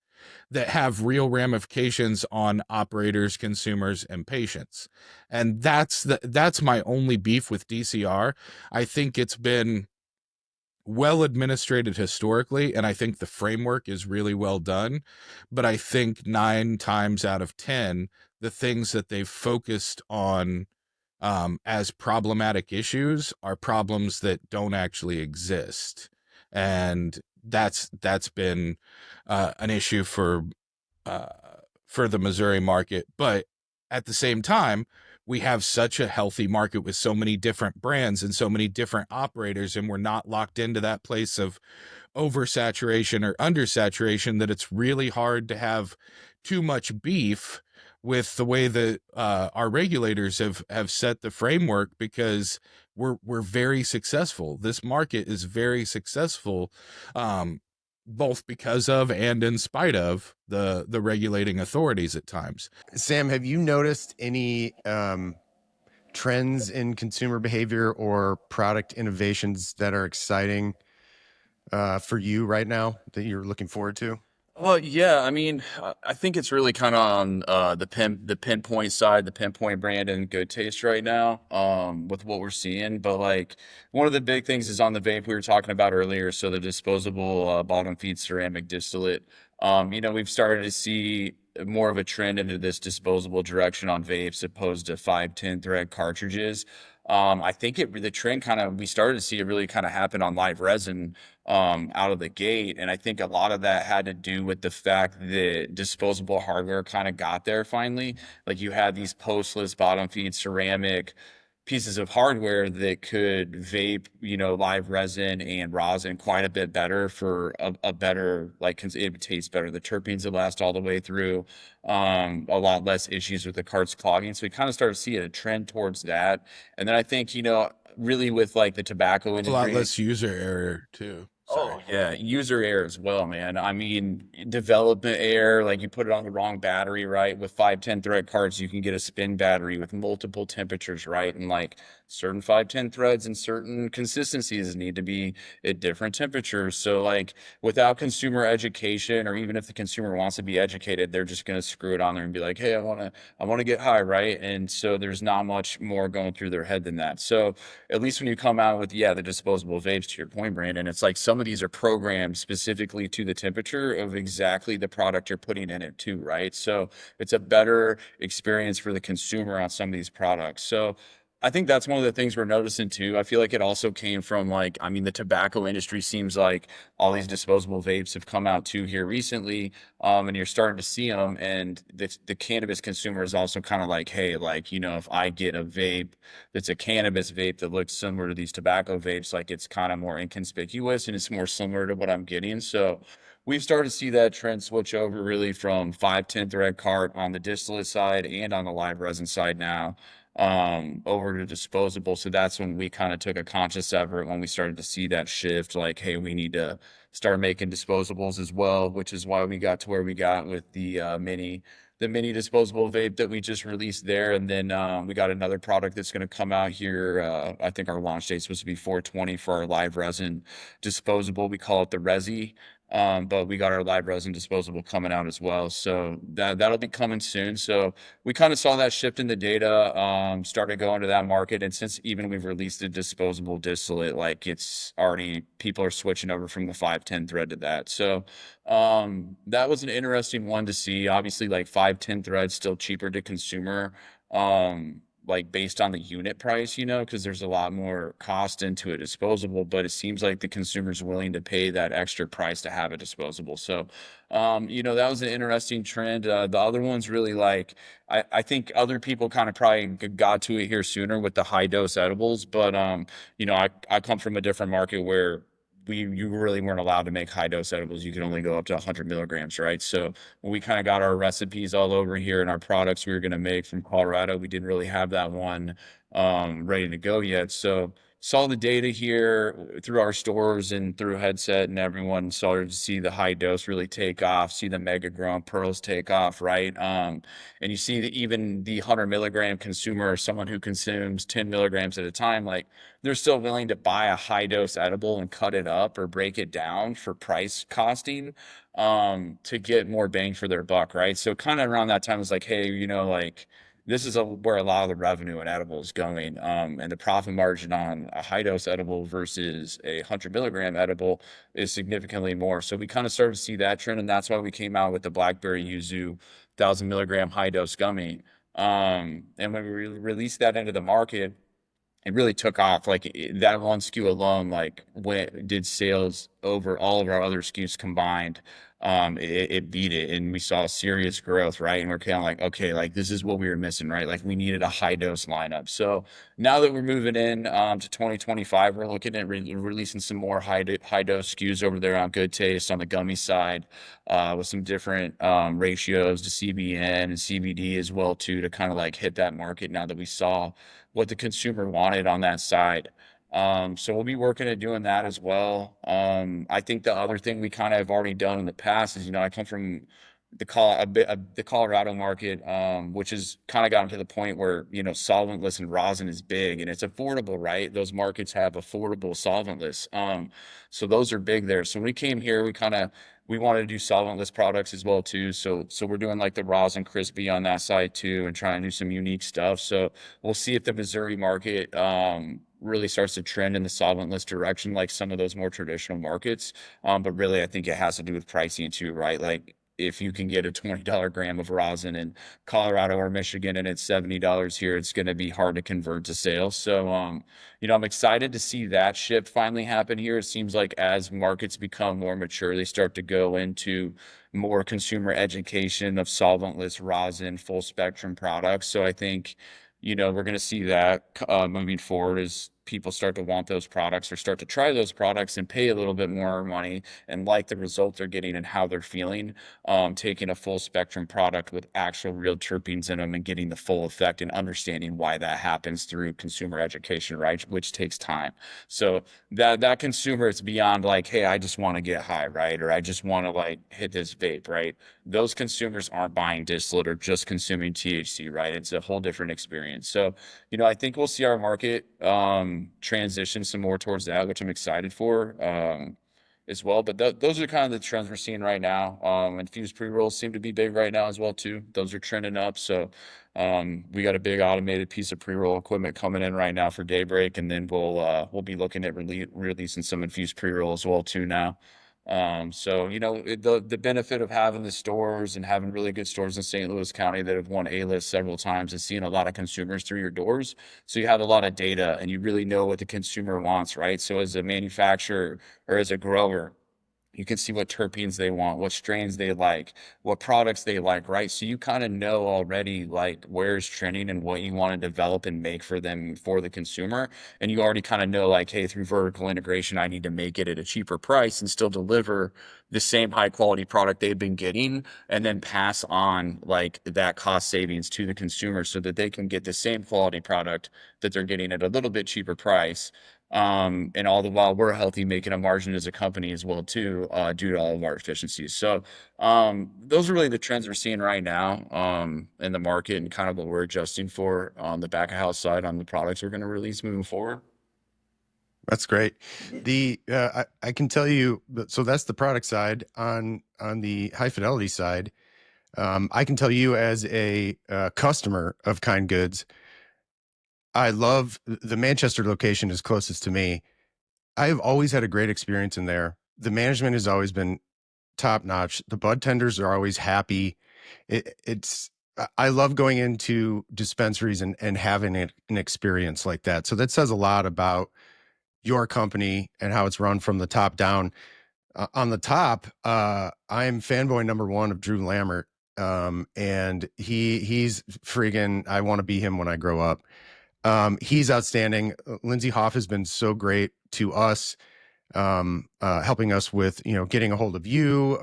that have real ramifications on operators, consumers, and patients. And that's my only beef with DCR. I think it's been well administrated historically, and I think the framework is really well done. But I think 9 times out of 10, the things that they've focused on as problematic issues are problems that don't actually exist. And that's been an issue uh, for the Missouri market. But at the same time, we have such a healthy market with so many different brands and so many different operators, and we're not locked into that place of oversaturation or undersaturation, that it's really hard to have too much beef with the way that our regulators have set the framework, because we're very successful. This market is very successful, both because of and in spite of the regulating authorities at times. Sam, have you noticed any trends in consumer behavior or product innovations that are exciting for you right now that you're looking forward to? Well, yeah, I mean, I think it's really kind of on the Pinpoint side, the Pinpoint brand and Good Taste right now, with what we're seeing. But like one of the big things is on the vape we were talking about earlier. So the disposable bottom feed ceramic distillate. We've started to see more of a trend into this disposable direction on vapes opposed to 510 thread cartridges. I think the trend we started to see it really kind of happen on live resin out of the gate. And I think a lot of that had to do with the fact that disposable hardware kind of got there finally. Like you had these postless bottom feed ceramic pieces of hardware that could vape, live resin and rosin quite a bit better for a better, it would taste better. The terpenes would last all the way through, a lot less issues with the carts clogging. So we kind of started to see a trend towards that. And then I think, really with like the tobacco A lot industry. less user error too. Sorry. Oh yeah, user error as well, man. I mean, development error, like you put it on the wrong battery, right? With 510 thread cards, you can get a spin battery with multiple temperatures, right? And like certain 510 threads and certain consistencies need to be at different temperatures. So like without consumer education, or even if the consumer wants to be educated, they're just gonna screw it on there and be like, hey, I wanna get high, right? And so there's not much more going through their head than that. So at least when you come out with, the disposable vapes, to your point, Brandon, it's like some of these are programmed specifically to the temperature of exactly the product you're putting in it too, right? So it's a better experience for the consumer on some of these products. So I think that's one of the things we're noticing too. I feel like it also came from the tobacco industry seems like all these disposable vapes have come out too here recently, and you're starting to see them. And the cannabis consumer is also kind of like, hey, if I get a vape that's a cannabis vape that looks similar to these tobacco vapes, like it's kind of more inconspicuous and it's more similar to what I'm getting. So we've started to see that trend switch over really from 510 thread cart on the distillate side and on the live resin side now, over to disposable. So that's when we kind of took a conscious effort when we started to see that shift, like, hey, we need to start making disposables as well, which is why we got to where we got with the mini disposable vape that we just released there. And then we got another product that's going to come out here. I think our launch date is supposed to be 4/20 for our live resin disposable. We call it the Resi. But we got our live resin disposable coming out as well. So that'll be coming soon. So we kind of saw that shift in the data, started going to that market. And since even we've released a disposable distillate, like it's already people are switching over from the 510 thread to that. So that was an interesting one to see. Obviously, like 510 threads still cheaper to consumer. Like based on the unit price, because there's a lot more cost into a disposable, but it seems like the consumer's willing to pay that extra price to have a disposable. So, that was an interesting trend. The other one's really like, I think other people kind of probably got to it here sooner with the high dose edibles, but, I come from a different market where you really weren't allowed to make high dose edibles. You could only go up to 100 milligrams, right? So when we kind of got our recipes all over here and our products we were going to make from Colorado, we didn't really have that one ready to go yet. So saw the data here through our stores and through headset, and everyone started to see the high dose really take off, see the mega grown pearls take off, right? And you see that even the 100 milligram consumer, or someone who consumes 10 milligrams at a time, like they're still willing to buy a high dose edible and cut it up or break it down for price costing to get more bang for their buck, right? So kind of around that time, it's like, hey, like this is where a lot of the revenue in edibles is going, and the profit margin on a high dose edible versus a 100 milligram edible is significantly more. So we kind of started to see that trend, and that's why we came out with the blackberry yuzu 1,000 milligram high dose gummy. And when we released that into the market, it really took off. Like that one SKU alone, like did sales over all of our other SKUs combined. It beat it, and we saw serious growth, right? And we're kind of like, okay, like this is what we were missing, right? Like we needed a high dose lineup. So now that we're moving in to 2025, we're looking at releasing some more high dose SKUs over there on Good Taste on the gummy side, with some different ratios to CBN and CBD as well too, to kind of like hit that market now that we saw what the consumer wanted on that side. So we'll be working at doing that as well. I think the other thing we kind of have already done in the past is, I come from the Colorado market, which has kind of gotten to the point where, solventless and rosin is big and it's affordable, right? Those markets have affordable solventless. So those are big there. So when we came here, we wanted to do solventless products as well too. So we're doing like the rosin crispy on that side too, and trying to do some unique stuff. So we'll see if the Missouri market really starts to trend in the solventless direction, like some of those more traditional markets. But really, I think it has to do with pricing too, right? Like if you can get a $20 gram of rosin in Colorado or Michigan and it's $70 here, it's going to be hard to convert to sales. So, I'm excited to see that shift finally happen here. It seems like as markets become more mature, they start to go into more consumer education of solventless rosin, full spectrum products. So I think, we're going to see that moving forward as people start to want those products or start to try those products and pay a little bit more money and like the result they're getting and how they're feeling, taking a full spectrum product with actual real terpenes in them and getting the full effect and understanding why that happens through consumer education, right? Which takes time. So that consumer is beyond like, hey, I just want to get high, right? Or I just want to like hit this vape, right? Those consumers aren't buying distillate or just consuming THC, right? It's a whole different experience. So, I think we'll see our market transition some more towards that, which I'm excited for as well. But those are kind of the trends we're seeing right now. Infused pre-rolls seem to be big right now as well too. Those are trending up. So we got a big automated piece of pre-roll equipment coming in right now for Daybreak, and then we'll be looking at releasing some infused pre-roll as well too now. So the benefit of having the stores and having really good stores in St. Louis County that have won A-list several times is seeing a lot of consumers through your doors. So you have a lot of data and you really know what the consumer wants, right? So as a manufacturer or as a grower, you can see what terpenes they want, what strains they like, what products they like, right? So you kind of know already like where's trending and what you want to develop and make for them for the consumer. And you already kind of know like, hey, through vertical integration, I need to make it at a cheaper price and still deliver the same high quality product they've been getting, and then pass on like that cost savings to the consumer so that they can get the same quality product that they're getting at a little bit cheaper price, and all the while we're healthy, making a margin as a company as well too, due to all of our efficiencies. So those are really the trends we're seeing right now in the market, and kind of what we're adjusting for on the back of house side on the products we're going to release moving forward. That's great. I can tell you, so that's the product side. On the High Fidelity side, I can tell you as a customer of Kind Goods, I love the Manchester location is closest to me. I've always had a great experience in there. The management has always been top notch. The bud tenders are always happy. I love going into dispensaries and having an experience like that. So that says a lot about your company and how it's run from the top down. On the top, I'm fanboy number one of Drew Lammert. And he's friggin', I want to be him when I grow up. He's outstanding. Lindsay Hoff has been so great to us, helping us with, getting a hold of you,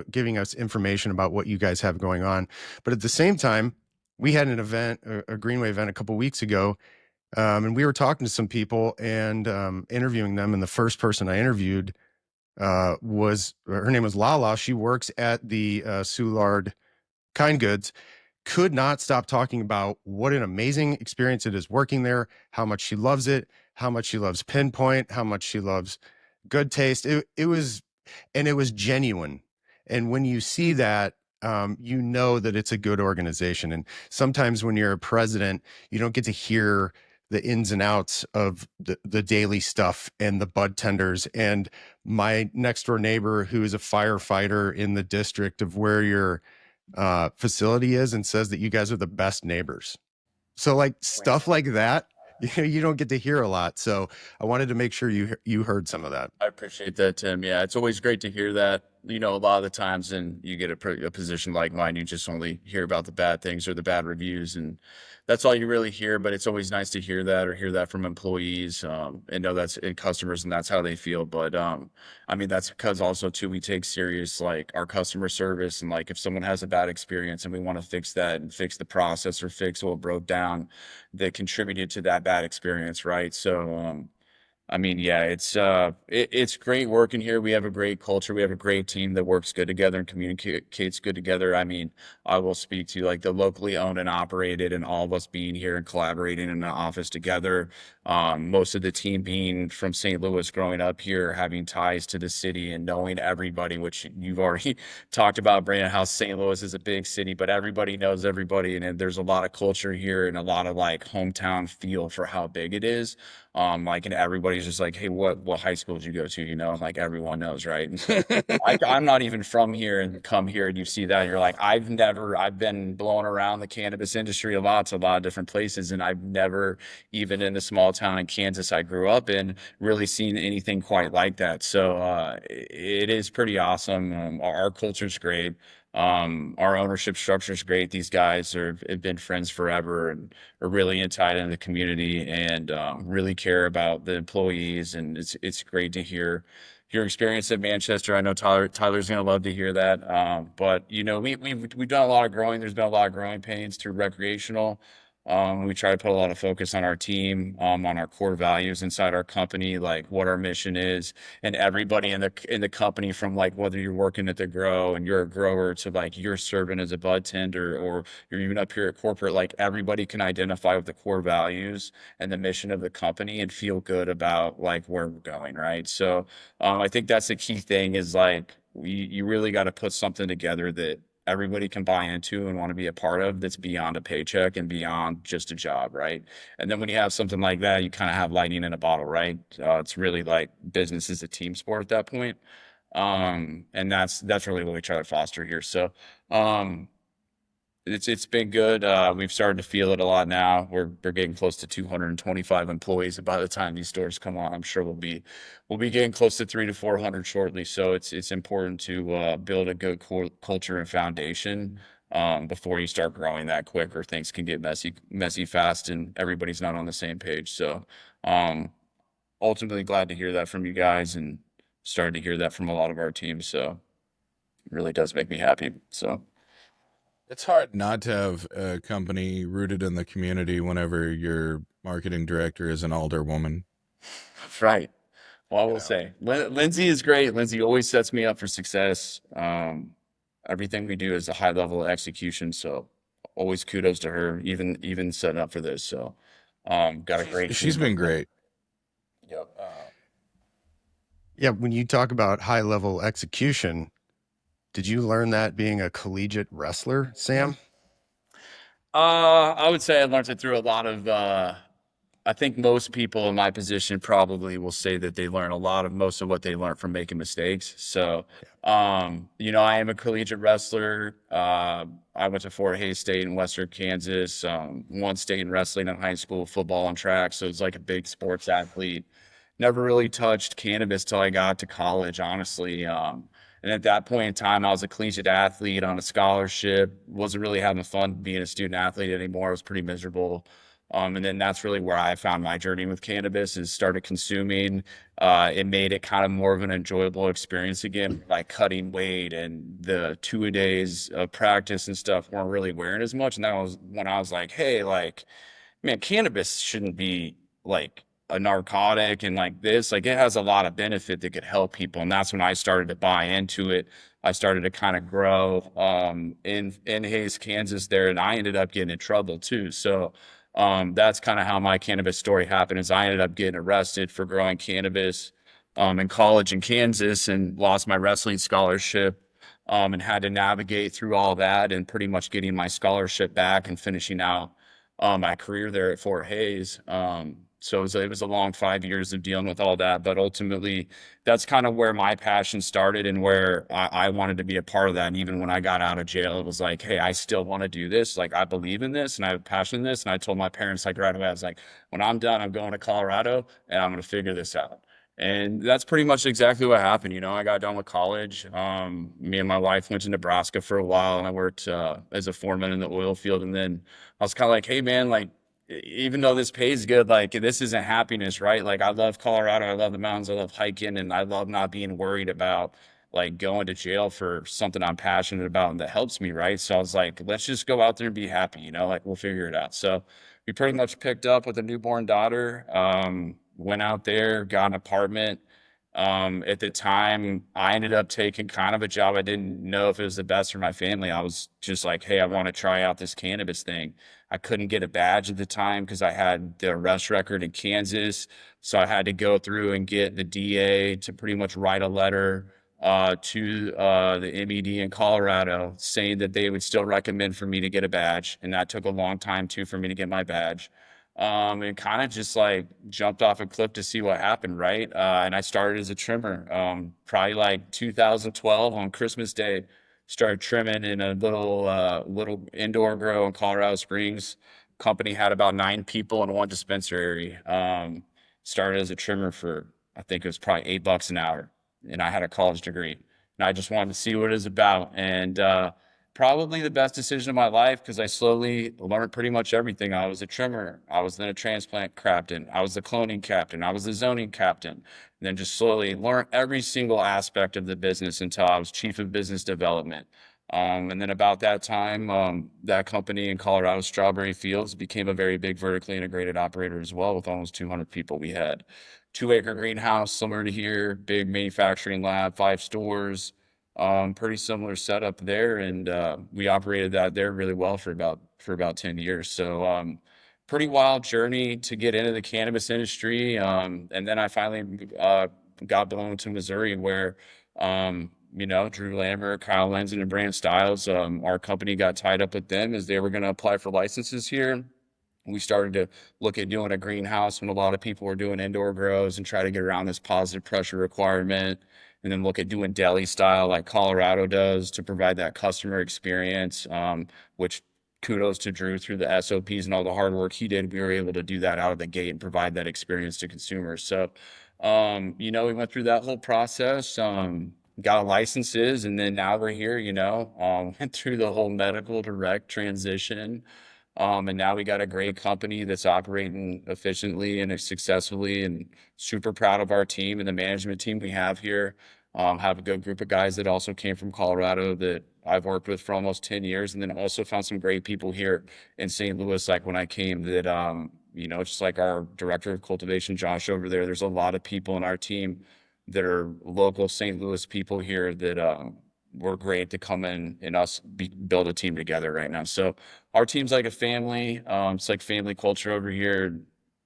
giving us information about what you guys have going on. But at the same time, we had an event, a Greenway event a couple weeks ago, and we were talking to some people and interviewing them. And the first person I interviewed was, her name was Lala. She works at the Soulard Kind Goods. Could not stop talking about what an amazing experience it is working there, how much she loves it, how much she loves Pinpoint, how much she loves Good Taste. It was, and it was genuine. And when you see that, you know that it's a good organization. And sometimes when you're a president, you don't get to hear the ins and outs of the daily stuff and the bud tenders. And my next door neighbor, who is a firefighter in the district of where your facility is, and says that you guys are the best neighbors. So like stuff like that, you don't get to hear a lot. So I wanted to make sure you heard some of that. I appreciate that, Tim. Yeah, it's always great to hear that. A lot of the times, and you get a position like mine, you just only hear about the bad things or the bad reviews, and that's all you really hear. But it's always nice to hear that or hear that from employees, and know that's in customers and that's how they feel. But I mean, that's because also too we take serious like our customer service, and like if someone has a bad experience and we want to fix that and fix the process or fix what broke down that contributed to that bad experience, right? So I mean, yeah, it's great working here. We have a great culture. We have a great team that works good together and communicates good together. I mean, I will speak to like the locally owned and operated, and all of us being here and collaborating in the office together. Most of the team being from St. Louis, growing up here, having ties to the city and knowing everybody, which you've already talked about, Brandon, how St. Louis is a big city, but everybody knows everybody, and there's a lot of culture here and a lot of like hometown feel for how big it is. Like, and everybody's just like, hey, what high school did you go to? And like everyone knows, right? And so I'm not even from here, and come here and you see that, you're like, I've been blown around the cannabis industry a lot to a lot of different places, and I've never, even in the small town in Kansas I grew up in, really seen anything quite like that. So it is pretty awesome. Our culture's great. Our ownership structure is great. These guys have been friends forever and are really tied into the community, and really care about the employees. And it's great to hear your experience at Manchester. I know Tyler's gonna love to hear that. But we've done a lot of growing. There's been a lot of growing pains through recreational. We try to put a lot of focus on our team, on our core values inside our company, like what our mission is, and everybody in the company, from like whether you're working at the grow and you're a grower to like you're serving as a bud tender, or you're even up here at corporate, like everybody can identify with the core values and the mission of the company and feel good about like where we're going, right? So I think that's the key thing, is like you really got to put something together that everybody can buy into and want to be a part of, that's beyond a paycheck and beyond just a job, right? And then when you have something like that, you kind of have lightning in a bottle, right? It's really like business is a team sport at that point. And that's really what we try to foster here. So um, it's been good. We've started to feel it a lot now. We're getting close to 225 employees, and by the time these stores come on, I'm sure we'll be getting close to 300 to 400 shortly. So it's important to build a good culture and foundation before you start growing that quick, or things can get messy fast, and everybody's not on the same page. So um, ultimately glad to hear that from you guys, and started to hear that from a lot of our teams. So it really does make me happy. So. It's hard not to have a company rooted in the community whenever your marketing director is an older woman. Right. Well, I will say, Lindsay is great. Lindsay always sets me up for success. Everything we do is a high level of execution. So always kudos to her, even setting up for this. So got a great She's team. been great. Yep. Yeah, when you talk about high level execution, did you learn that being a collegiate wrestler, Sam? I would say I learned it through a lot of, I think most people in my position probably will say that they learn a lot of most of what they learn from making mistakes. So, I am a collegiate wrestler. I went to Fort Hays State in Western Kansas, won state in wrestling in high school, football and track. So it's like a big sports athlete. Never really touched cannabis till I got to college, honestly. And at that point in time, I was a collegiate athlete on a scholarship. Wasn't really having fun being a student athlete anymore. I was pretty miserable. And then that's really where I found my journey with cannabis is started consuming. It made it kind of more of an enjoyable experience again, like cutting weight and the 2 days of practice and stuff weren't really wearing as much. And that was when I was like, hey, like, man, cannabis shouldn't be like a narcotic and like this. Like it has a lot of benefit that could help people. And that's when I started to buy into it. I started to kind of grow in Hays, Kansas there, and I ended up getting in trouble too. So that's kind of how my cannabis story happened is I ended up getting arrested for growing cannabis in college in Kansas and lost my wrestling scholarship and had to navigate through all that and pretty much getting my scholarship back and finishing out my career there at Fort Hays. So it was a long 5 years of dealing with all that, but ultimately that's kind of where my passion started and where I wanted to be a part of that. And even when I got out of jail, it was like, hey, I still want to do this. Like I believe in this and I have a passion in this. And I told my parents like right away, I was like, when I'm done, I'm going to Colorado and I'm going to figure this out. And that's pretty much exactly what happened. I got done with college. Me and my wife went to Nebraska for a while and I worked as a foreman in the oil field. And then I was kind of like, hey man, like even though this pays good, like this isn't happiness, right? Like I love Colorado, I love the mountains, I love hiking, and I love not being worried about like going to jail for something I'm passionate about and that helps me, right? So I was like, let's just go out there and be happy, like we'll figure it out. So we pretty much picked up with a newborn daughter, went out there, got an apartment. At the time, I ended up taking kind of a job. I didn't know if it was the best for my family. I was just like, hey, I want to try out this cannabis thing. I couldn't get a badge at the time because I had the arrest record in Kansas. So I had to go through and get the DA to pretty much write a letter to the MED in Colorado saying that they would still recommend for me to get a badge. And that took a long time too for me to get my badge. And kind of just like jumped off a cliff to see what happened, right? And I started as a trimmer, probably like 2012 on Christmas Day. Started trimming in a little indoor grow in Colorado Springs. Company had about 9 people in one dispensary. Started as a trimmer for I think it was probably $8 an hour, and I had a college degree, and I just wanted to see what it was about. And probably the best decision of my life because I slowly learned pretty much everything. I was a trimmer. I was then a transplant captain. I was the cloning captain. I was the zoning captain. And then just slowly learned every single aspect of the business until I was chief of business development. And then about that time, that company in Colorado, Strawberry Fields, became a very big vertically integrated operator as well with almost 200 people. We had 2-acre greenhouse, similar to here, big manufacturing lab, 5 stores, pretty similar setup there, and we operated that there really well for about 10 years. So pretty wild journey to get into the cannabis industry. And then I finally got blown to Missouri where Drew Lambert, Kyle Lenzen, and Brand Styles, our company got tied up with them as they were going to apply for licenses here. We started to look at doing a greenhouse when a lot of people were doing indoor grows and try to get around this positive pressure requirement, and then look at doing deli style like Colorado does to provide that customer experience, which kudos to Drew through the SOPs and all the hard work he did. We were able to do that out of the gate and provide that experience to consumers. So, we went through that whole process, got licenses, and then now we're here, went through the whole medical direct transition. And now we got a great company that's operating efficiently and successfully, and super proud of our team and the management team we have here. Have a good group of guys that also came from Colorado that I've worked with for almost 10 years, and then also found some great people here in St. Louis. Like when I came that, just like our director of cultivation, Josh over there, there's a lot of people in our team that are local St. Louis people here that, were great to come in and us build a team together right now. So our team's like a family. It's like family culture over here.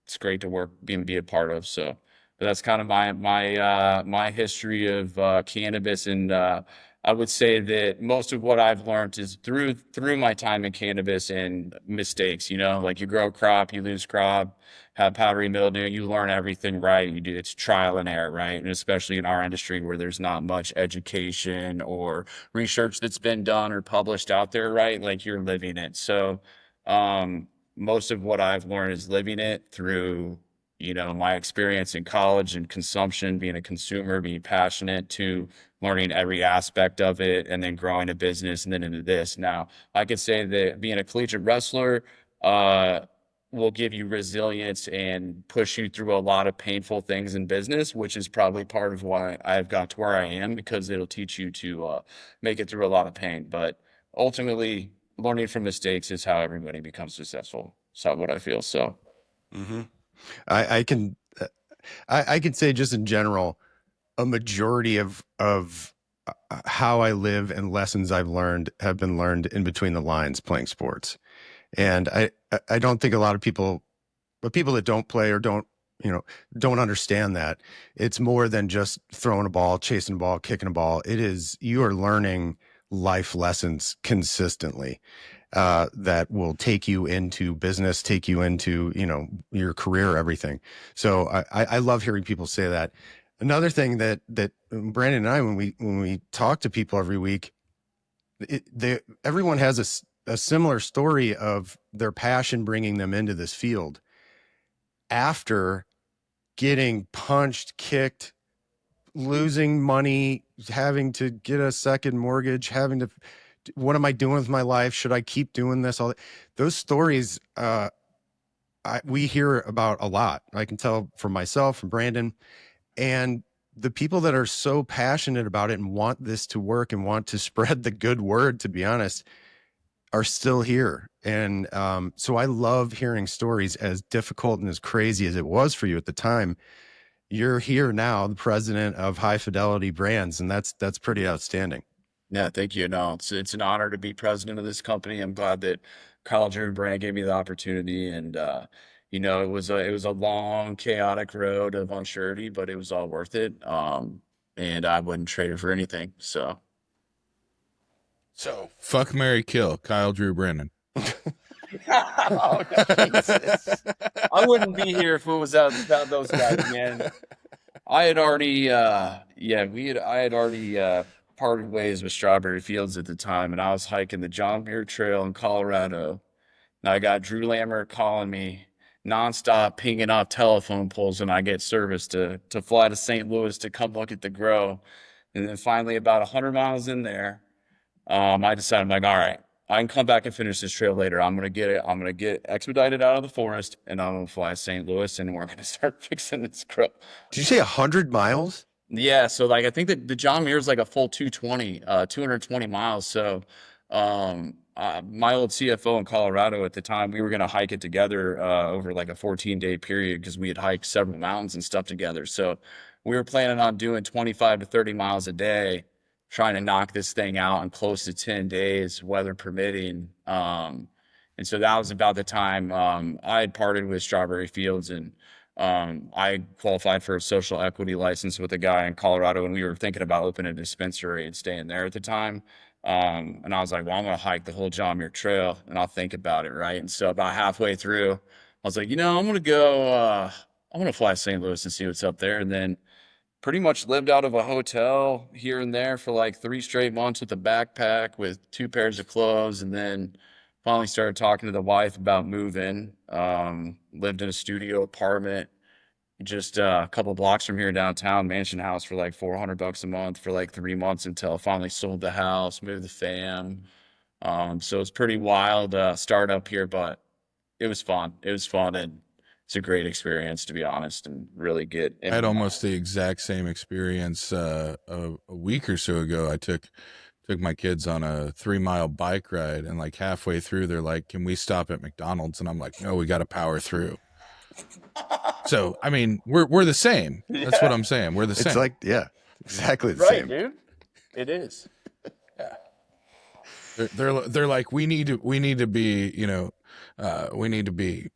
It's great to work and be a part of. So But that's kind of my history of cannabis, and I would say that most of what I've learned is through my time in cannabis and mistakes. You know, like you grow a crop, you lose crop, have powdery mildew, you learn everything right. You do it's trial and error, right? And especially in our industry where there's not much education or research that's been done or published out there, right? Like you're living it. So most of what I've learned is living it through, you know, my experience in college and consumption, being a consumer, being passionate, to learning every aspect of it, and then growing a business, and then into this. Now, I could say that being a collegiate wrestler will give you resilience and push you through a lot of painful things in business, which is probably part of why I've got to where I am, because it'll teach you to make it through a lot of pain. But ultimately, learning from mistakes is how everybody becomes successful. So what I feel. So. Mm-hmm. I can I can say just in general, a majority of how I live and lessons I've learned have been learned in between the lines playing sports. And I don't think a lot of people, but people that don't play or don't, you know, don't understand that it's more than just throwing a ball, chasing a ball, kicking a ball. It is, you are learning life lessons consistently that will take you into business, take you into, you know, your career, everything. So I love hearing people say that. Another thing that Brandon and I, when we talk to people every week, everyone has a similar story of their passion bringing them into this field after getting punched, kicked, losing money, having to get a second mortgage, having to, what am I doing with my life? Should I keep doing this? All that. Those stories, we hear about a lot. I can tell from myself, from Brandon, and the people that are so passionate about it and want this to work and want to spread the good word, to be honest, are still here. And so I love hearing stories, as difficult and as crazy as it was for you at the time. You're here now, the president of High Fidelity Brands, and that's pretty outstanding. Yeah, thank you. No, it's an honor to be president of this company. I'm glad that College Brand gave me the opportunity, and you know, it was a long, chaotic road of uncertainty, but it was all worth it. And I wouldn't trade it for anything. So Fuck, marry, kill, Kyle, Drew, Brandon. oh, Jesus. I wouldn't be here if it was without those guys, man. I had already, I had already parted ways with Strawberry Fields at the time, and I was hiking the John Muir Trail in Colorado. And I got Drew Lammer calling me nonstop, pinging off telephone poles, and I get service to fly to St. Louis to come look at the grow. And then finally, about 100 miles in there, I decided, I'm like, all right, I can come back and finish this trail later. I'm gonna get expedited out of the forest, and I'm gonna fly to St. Louis, and we're gonna start fixing this grow. Did you say 100 miles? Yeah, so like I think that the John Muir is like a full 220 miles. So my old CFO in Colorado at the time, we were gonna hike it together over like a 14-day period, because we had hiked several mountains and stuff together. So we were planning on doing 25 to 30 miles a day, trying to knock this thing out in close to 10 days, weather permitting. And so that was about the time I had parted with Strawberry Fields, and I qualified for a social equity license with a guy in Colorado, and we were thinking about opening a dispensary and staying there at the time. And I was like, well, I'm going to hike the whole John Muir Trail, and I'll think about it, right? And so about halfway through, I was like, you know, I'm going to fly to St. Louis and see what's up there. And then pretty much lived out of a hotel here and there for like 3 straight months with a backpack with 2 pairs of clothes, and then finally started talking to the wife about moving. Lived in a studio apartment just a couple blocks from here downtown, mansion house for like $400 a month for like 3 months, until I finally sold the house, moved the fam. So it's pretty wild start up here, but it was fun. It was fun, and it's a great experience, to be honest, and really get. I had almost the exact same experience a week or so ago. I took my kids on a 3-mile bike ride, and like halfway through, they're like, "Can we stop at McDonald's?" And I'm like, "No, we got to power through." So I mean, we're the same. That's what I'm saying. We're the same. It's like, yeah, exactly the right, same, dude. It is. Yeah. They're like, we need to be, you know, we need to be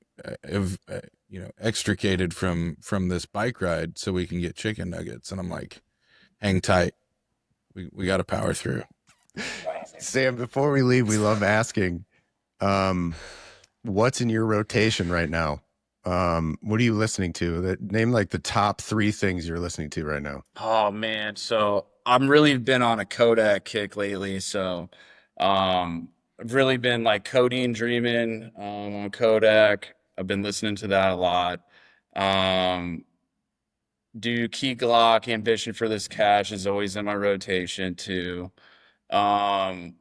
extricated from this bike ride so we can get chicken nuggets. And I'm like, hang tight. We got to power through. Sam, before we leave, we love asking, what's in your rotation right now? What are you listening to? Name like the top 3 things you're listening to right now. Oh man, so I'm really been on a Kodak kick lately. So I've really been like codeine dreaming on Kodak. I've been listening to that a lot. Um, do Key Glock, Ambition for This Cash is always in my rotation too. Um,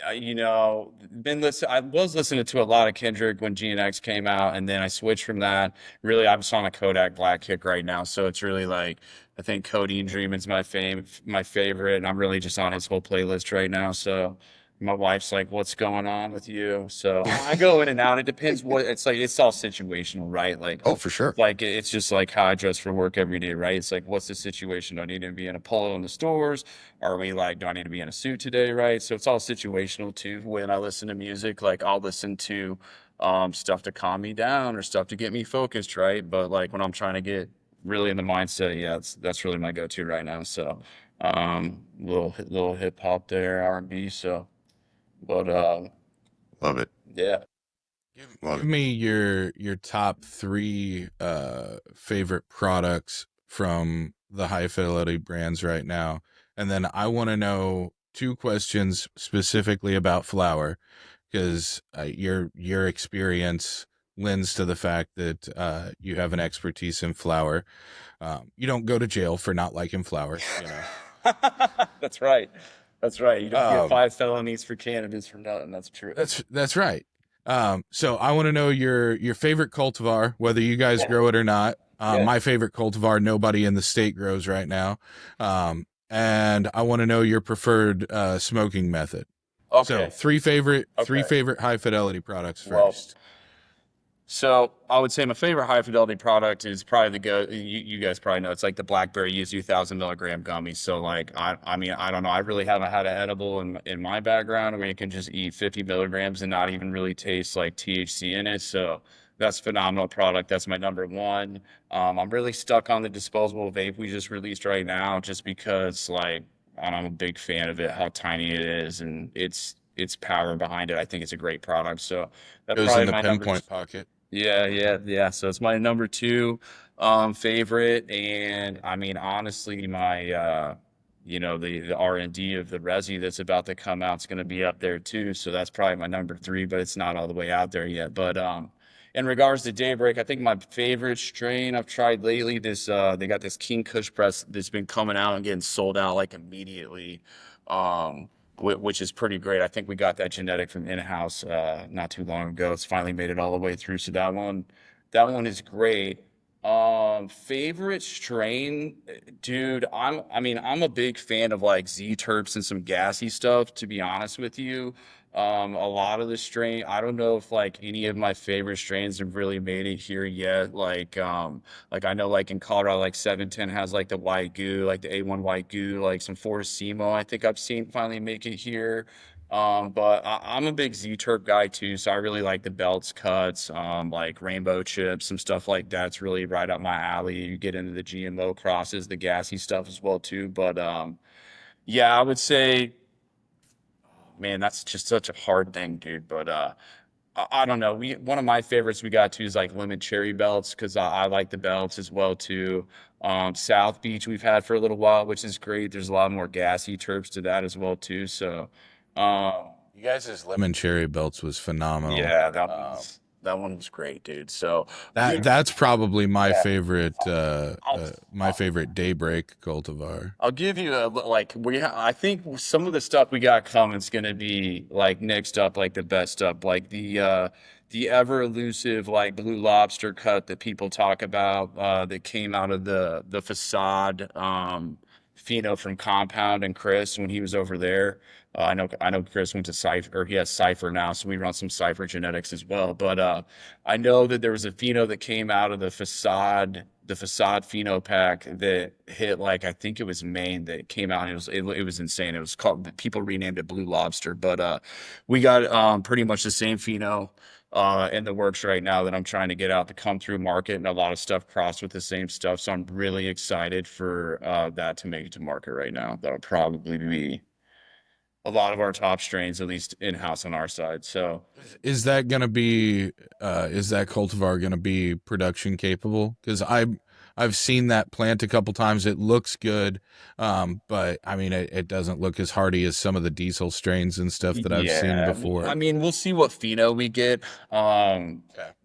been listen. I was listening to a lot of Kendrick when G and X came out, and then I switched from that. Really, I'm just on a Kodak Black kick right now, so it's really like I think Codeine Dreaming's my favorite, and I'm really just on his whole playlist right now. So my wife's like, "What's going on with you?" So I go in and out. It depends what it's like. It's all situational, right? Like, Oh, for sure. like it's just like how I dress for work every day, right? It's like, what's the situation? Do I need to be in a polo in the stores? Are we like, do I need to be in a suit today, right? So it's all situational too. When I listen to music, like I'll listen to stuff to calm me down or stuff to get me focused, right? But like when I'm trying to get really in the mindset, yeah, that's really my go-to right now. So little hip hop there, R&B. So, but Love it. yeah. Give me your top 3 favorite products from the High Fidelity Brands right now, and then I want to know 2 questions specifically about flower, because your experience lends to the fact that you have an expertise in flower. You don't go to jail for not liking flower, you know. That's right. That's right. You don't get 5 felonies for cannabis for nothing. That's true. That's right. So I want to know your favorite cultivar, whether you guys grow it or not. My favorite cultivar, nobody in the state grows right now. And I want to know your preferred smoking method. Okay. So three favorite High Fidelity products first. So I would say my favorite High Fidelity product is probably you guys probably know, it's like the Blackberry Yuzu 1,000 milligram gummy. So like, I mean, I don't know. I really haven't had an edible in my background where you can just eat 50 milligrams and not even really taste like THC in it. So that's a phenomenal product. That's my number 1. I'm really stuck on the disposable vape we just released right now, just because like, I'm a big fan of it, how tiny it is, and its power behind it. I think it's a great product. So that's Goes probably in the my Pinpoint pocket. Yeah. So it's my number 2 favorite, and I mean honestly, my the R&D of the resi that's about to come out is going to be up there too. So that's probably my number 3, but it's not all the way out there yet. But in regards to Daybreak, I think my favorite strain I've tried lately, they got this King Kush press that's been coming out and getting sold out like immediately. Which is pretty great. I think we got that genetic from in-house not too long ago. It's finally made it all the way through. So that one is great. Favorite strain, dude. I'm a big fan of like Z terps and some gassy stuff, to be honest with you. A lot of the strain, I don't know if like any of my favorite strains have really made it here yet. Like I know like in Colorado, like 710 has like the white goo, like the A1 white goo, like some Forest Semo, I think I've seen finally make it here. But I'm a big Z-Terp guy too, so I really like the belts cuts, like rainbow chips, some stuff like that's really right up my alley. You get into the GMO crosses, the gassy stuff as well too. But yeah, I would say, man, that's just such a hard thing, dude. But I don't know. One of my favorites we got too is like lemon cherry belts, because I like the belts as well too. South Beach we've had for a little while, which is great. There's a lot more gassy terps to that as well too. So You guys' lemon cherry belts was phenomenal. yeah, that one was great, dude. So that's probably my favorite my favorite Daybreak cultivar. I'll give you I think some of the stuff we got coming is gonna be like next up, like the best stuff, like the ever elusive like Blue Lobster cut that people talk about, that came out of the facade, pheno from Compound and Chris when he was over there. I know Chris went to Cypher, or he has Cypher now, so we run some Cypher genetics as well. But I know that there was a pheno that came out of the facade pheno pack that hit, like I think it was Maine, that came out. It was insane. It was called, people renamed it Blue Lobster, but we got pretty much the same pheno in the works right now that I'm trying to get out to come through market, and a lot of stuff crossed with the same stuff. So I'm really excited for that to make it to market right now. That'll probably be a lot of our top strains, at least in-house on our side. So Is that gonna be is that cultivar gonna be production capable? Because I've seen that plant a couple times. It looks good, but I mean it doesn't look as hardy as some of the diesel strains and stuff that I've seen yeah, I before. mean, we'll see what pheno we get. Okay.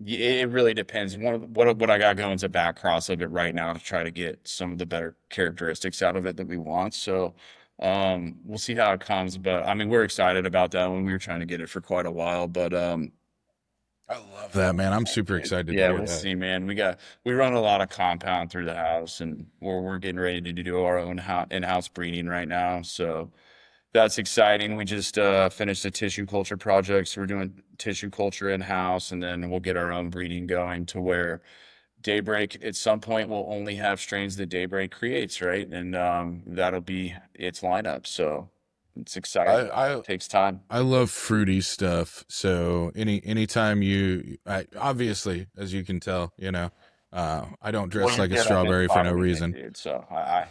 It really depends. What I got going is a back cross of it right now to try to get some of the better characteristics out of it that we want. So, we'll see how it comes. But I mean, we're excited about that one. We were trying to get it for quite a while, but I love that, man. I'm super excited to yeah, hear we'll that. see, man. We run a lot of compound through the house, and we're getting ready to do our own in-house breeding right now. So that's exciting. We just finished a tissue culture project, so we're doing tissue culture in-house, and then we'll get our own breeding going to where Daybreak at some point will only have strains that Daybreak creates, right? And that'll be its lineup. So it's exciting. I Takes time. I love fruity stuff. So anytime obviously, as you can tell, I don't Well, dress you like a did. I've been strawberry for no bothering me, reason. dude. So I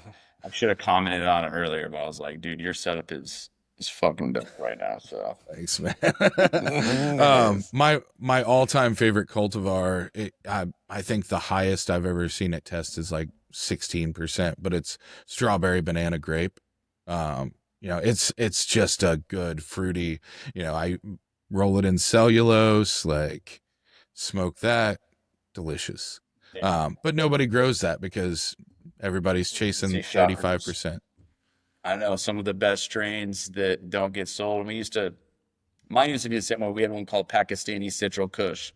should have commented on it earlier, but I was like, dude, your setup is fucking dope right now. So Thanks, man. It is. My all-time favorite cultivar, I think the highest I've ever seen it test is like 16%, but it's strawberry banana grape. It's just a good fruity, I roll it in cellulose, like smoke that, delicious. yeah, But nobody grows that because everybody's see chasing shoppers. 35%. I know some of the best strains that don't get sold. Mine used to be the same one. We had one called Pakistani Citral Kush.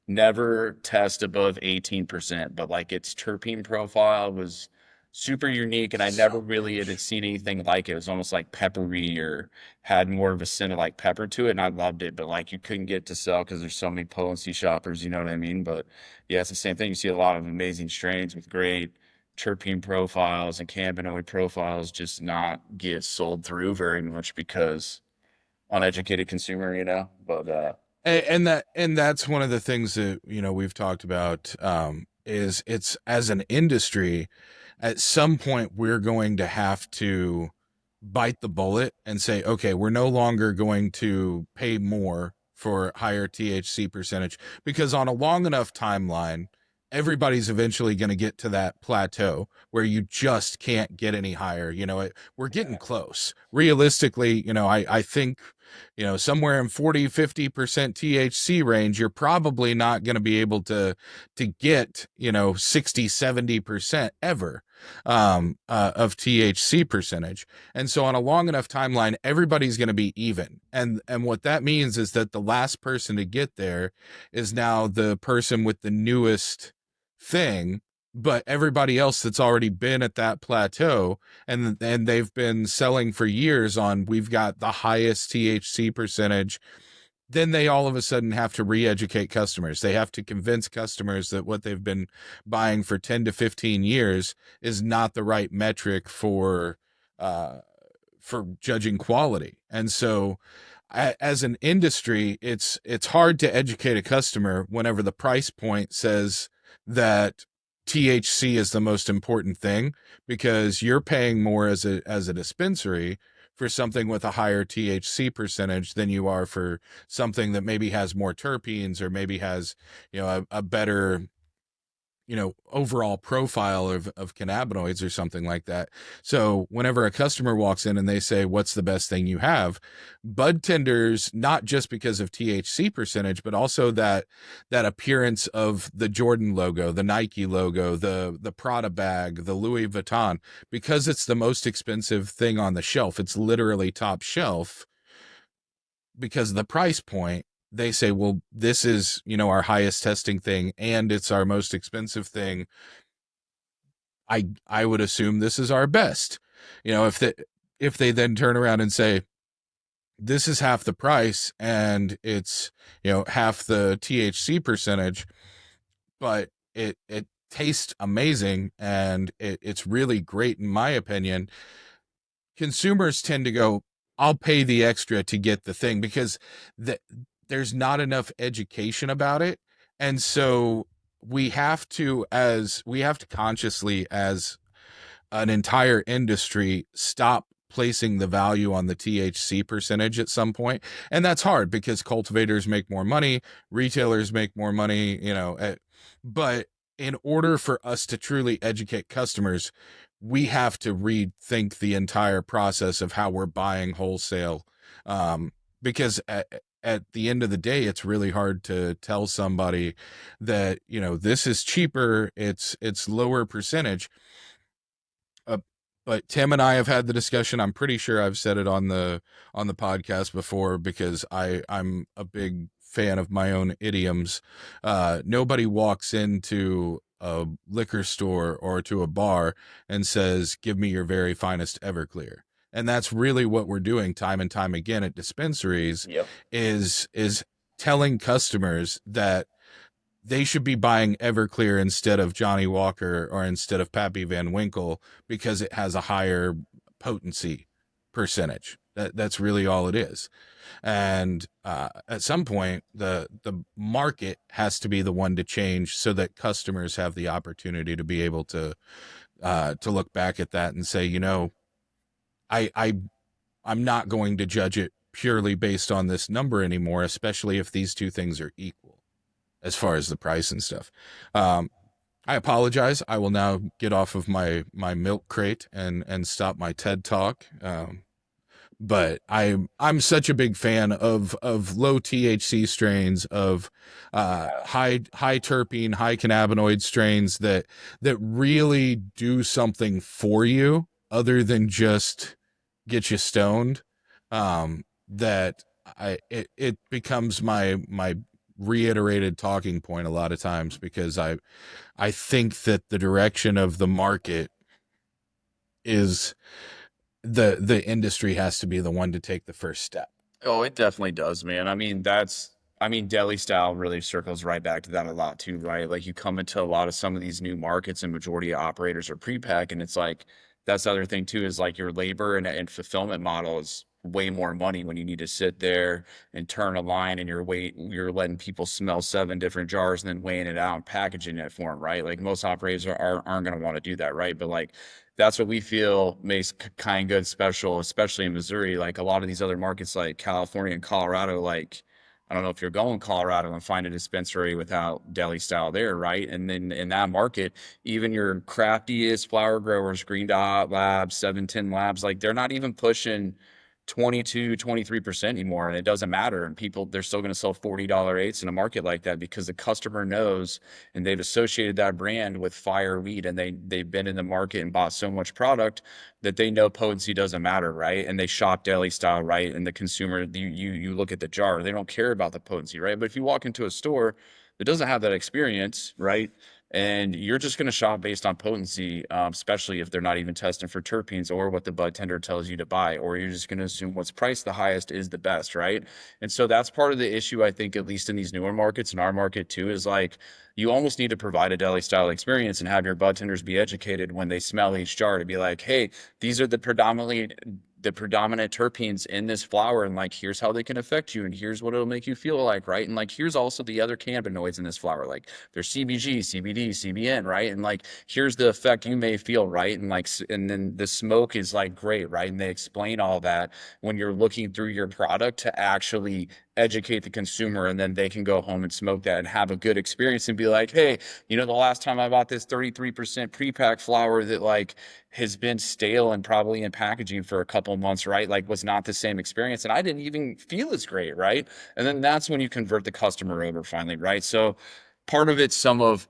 Never test above 18%, but like its terpene profile was super unique, and I never So really had seen anything like it. It was almost like peppery or had more of a scent of like pepper to it, and I loved it, but like you couldn't get to sell because there's so many potency shoppers, you know what I mean? But yeah, it's the same thing. You see a lot of amazing strains with great terpene profiles and cannabinoid profiles just not get sold through very much because uneducated consumer, but and that's one of the things that we've talked about, is it's as an industry at some point we're going to have to bite the bullet and say, okay, we're no longer going to pay more for higher THC percentage, because on a long enough timeline everybody's eventually going to get to that plateau where you just can't get any higher. We're getting close realistically. I think somewhere in 40-50% THC range, you're probably not going to be able to get 60-70% ever of THC percentage. And so on a long enough timeline, everybody's going to be even. And what that means is that the last person to get there is now the person with the newest thing, but everybody else that's already been at that plateau and they've been selling for years on, we've got the highest THC percentage, then they all of a sudden have to re-educate customers. They have to convince customers that what they've been buying for 10 to 15 years is not the right metric for judging quality. And so as an industry, it's hard to educate a customer whenever the price point says that THC is the most important thing, because you're paying more as a dispensary for something with a higher THC percentage than you are for something that maybe has more terpenes or maybe has a better overall profile of cannabinoids or something like that. So whenever a customer walks in and they say, what's the best thing you have, bud tenders, not just because of THC percentage, but also that appearance of the Jordan logo, the Nike logo, the Prada bag, the Louis Vuitton, because it's the most expensive thing on the shelf. It's literally top shelf because of the price point. They say, well, this is, our highest testing thing and it's our most expensive thing. I would assume this is our best. If they then turn around and say, this is half the price and it's, half the THC percentage, but it tastes amazing and it's really great in my opinion, consumers tend to go, I'll pay the extra to get the thing, because there's not enough education about it. And so we have to consciously, as an entire industry, stop placing the value on the THC percentage at some point. And that's hard because cultivators make more money, retailers make more money, but in order for us to truly educate customers, we have to rethink the entire process of how we're buying wholesale. Because at the end of the day, it's really hard to tell somebody that, this is cheaper, it's lower percentage. But Tim and I have had the discussion. I'm pretty sure I've said it on the podcast before, because I'm a big fan of my own idioms. Nobody walks into a liquor store or to a bar and says, "Give me your very finest Everclear." And that's really what we're doing time and time again at dispensaries. Yep. is telling customers that they should be buying Everclear instead of Johnny Walker or instead of Pappy Van Winkle, because it has a higher potency percentage. That's really all it is. And at some point, the market has to be the one to change, so that customers have the opportunity to be able to look back at that and say, I'm not going to judge it purely based on this number anymore, especially if these two things are equal as far as the price and stuff. I apologize. I will now get off of my milk crate and stop my TED talk. But I'm such a big fan of low THC strains, of high terpene, high cannabinoid strains that really do something for you other than just get you stoned. That it becomes my reiterated talking point a lot of times, because I think that the direction of the market is the industry has to be the one to take the first step. Oh, it definitely does, man. I mean, deli style really circles right back to that a lot too, right? Like, you come into a lot of some of these new markets and majority of operators are pre-pack, and it's like, that's the other thing too, is like your labor and fulfillment model is way more money when you need to sit there and turn a line, and you're letting people smell 7 different jars and then weighing it out and packaging it for them, right? Like, most operators aren't going to want to do that, right? But like, that's what we feel makes Kind Good special, especially in Missouri. Like, a lot of these other markets like California and Colorado, like, I don't know if you're going to Colorado and find a dispensary without deli style there, right? And then in that market, even your craftiest flower growers, Green Dot Labs, 710 Labs, like, they're not even pushing 22-23% anymore, and it doesn't matter. And they're still going to sell $40 eighths in a market like that, because the customer knows, and they've associated that brand with fire weed, and they've been in the market and bought so much product that they know potency doesn't matter, right? And they shop deli style, right? And the consumer, you look at the jar, they don't care about the potency, right? But if you walk into a store that doesn't have that experience, right, and you're just going to shop based on potency, especially if they're not even testing for terpenes or what the bud tender tells you to buy, or you're just going to assume what's priced the highest is the best, right? And so that's part of the issue, I think, at least in these newer markets, in our market too, is like, you almost need to provide a deli style experience and have your bud tenders be educated when they smell each jar, to be like, hey, these are the predominant terpenes in this flower, and like, here's how they can affect you, and here's what it'll make you feel like, right? And like, here's also the other cannabinoids in this flower, like there's CBG, CBD, CBN, right? And like, here's the effect you may feel, right? And like, and then the smoke is like great, right? And they explain all that when you're looking through your product to actually educate the consumer, and then they can go home and smoke that and have a good experience and be like, hey, the last time I bought this 33% pre-pack flower that like has been stale and probably in packaging for a couple months, right, like, was not the same experience, and I didn't even feel as great, right? And then that's when you convert the customer over finally, right? So part of it's some of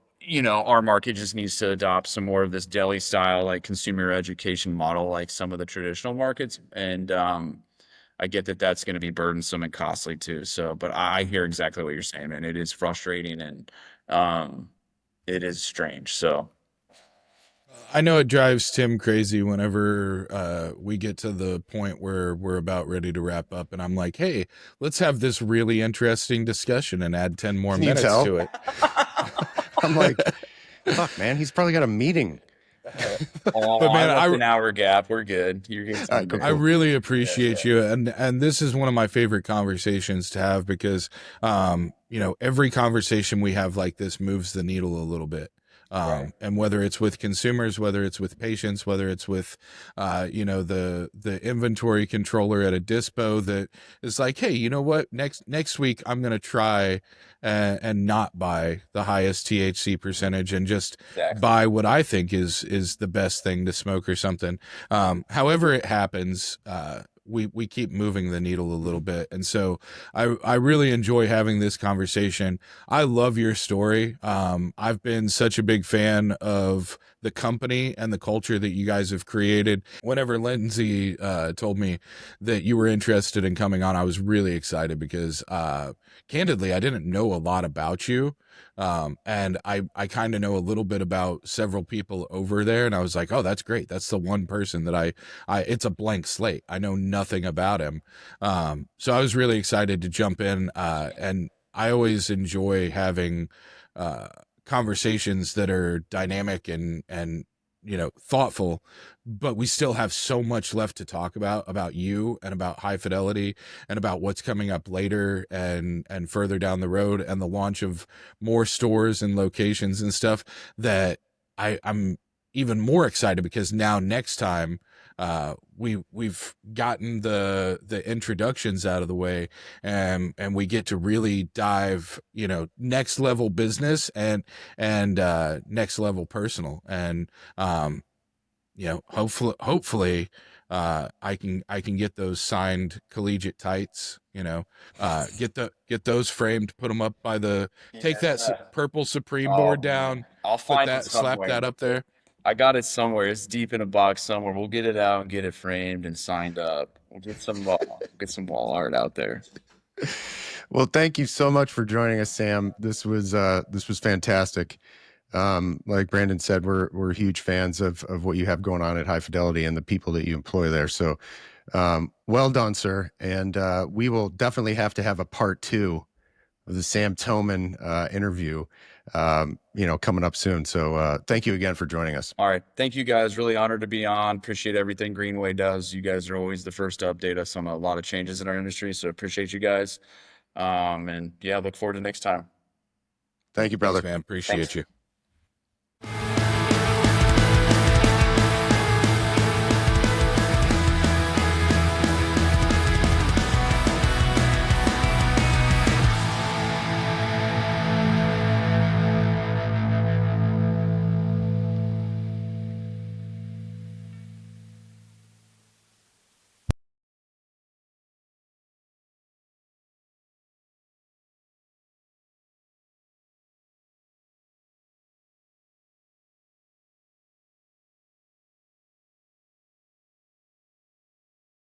our market just needs to adopt some more of this deli style, like, consumer education model, like some of the traditional markets. And I get that that's going to be burdensome and costly too. So, but I hear exactly what you're saying, man. It is frustrating, and it is strange. So I know it drives Tim crazy whenever we get to the point where we're about ready to wrap up, and I'm like, hey, let's have this really interesting discussion and add 10 more minutes to it. I'm like, fuck, man, he's probably got a meeting. Oh, But man, I left an hour gap. We're good. You're getting All right, something. I really appreciate you, and this is one of my favorite conversations to have because you know, every conversation we have like this moves the needle a little bit. Right. And whether it's with consumers, whether it's with patients, whether it's with you know, the inventory controller at a dispo that is like, hey, you know what, next week I'm gonna try and not buy the highest THC percentage and just Exactly. buy what I think is the best thing to smoke or something. However it happens, we keep moving the needle a little bit. And so I really enjoy having this conversation. I love your story. I've been such a big fan of the company and the culture that you guys have created. Whenever Lindsay told me that you were interested in coming on, I was really excited because candidly, I didn't know a lot about you. And I kind of know a little bit about several people over there, and I was like, oh, that's great. That's the one person that it's a blank slate. I know nothing about him. So I was really excited to jump in. And I always enjoy having, conversations that are dynamic and, you know, thoughtful, but we still have so much left to talk about you and about High Fidelity and about what's coming up later and further down the road and the launch of more stores and locations and stuff that I'm even more excited because now next time we've gotten the introductions out of the way and we get to really dive, you know, next level business and next level personal and you know, hopefully I can get those signed collegiate tights, you know, get those framed, put them up by take that purple Supreme board down, I'll put find it that, slap somewhere. that up there. I got it somewhere. It's deep in a box somewhere. We'll get it out and get it framed and signed up. We'll get some wall art out there. Well, thank you so much for joining us, Sam. This was fantastic. Like Brandon said, we're huge fans of what you have going on at High Fidelity and the people that you employ there. So, well done, sir. And we will definitely have to have a part 2 of the Sam Toman interview, you know, coming up soon. So, thank you again for joining us. All right. Thank you guys. Really honored to be on. Appreciate everything Greenway does. You guys are always the first to update us on a lot of changes in our industry. So appreciate you guys. And yeah, look forward to next time. Thank you, brother. Thanks, man. Appreciate Thanks. you.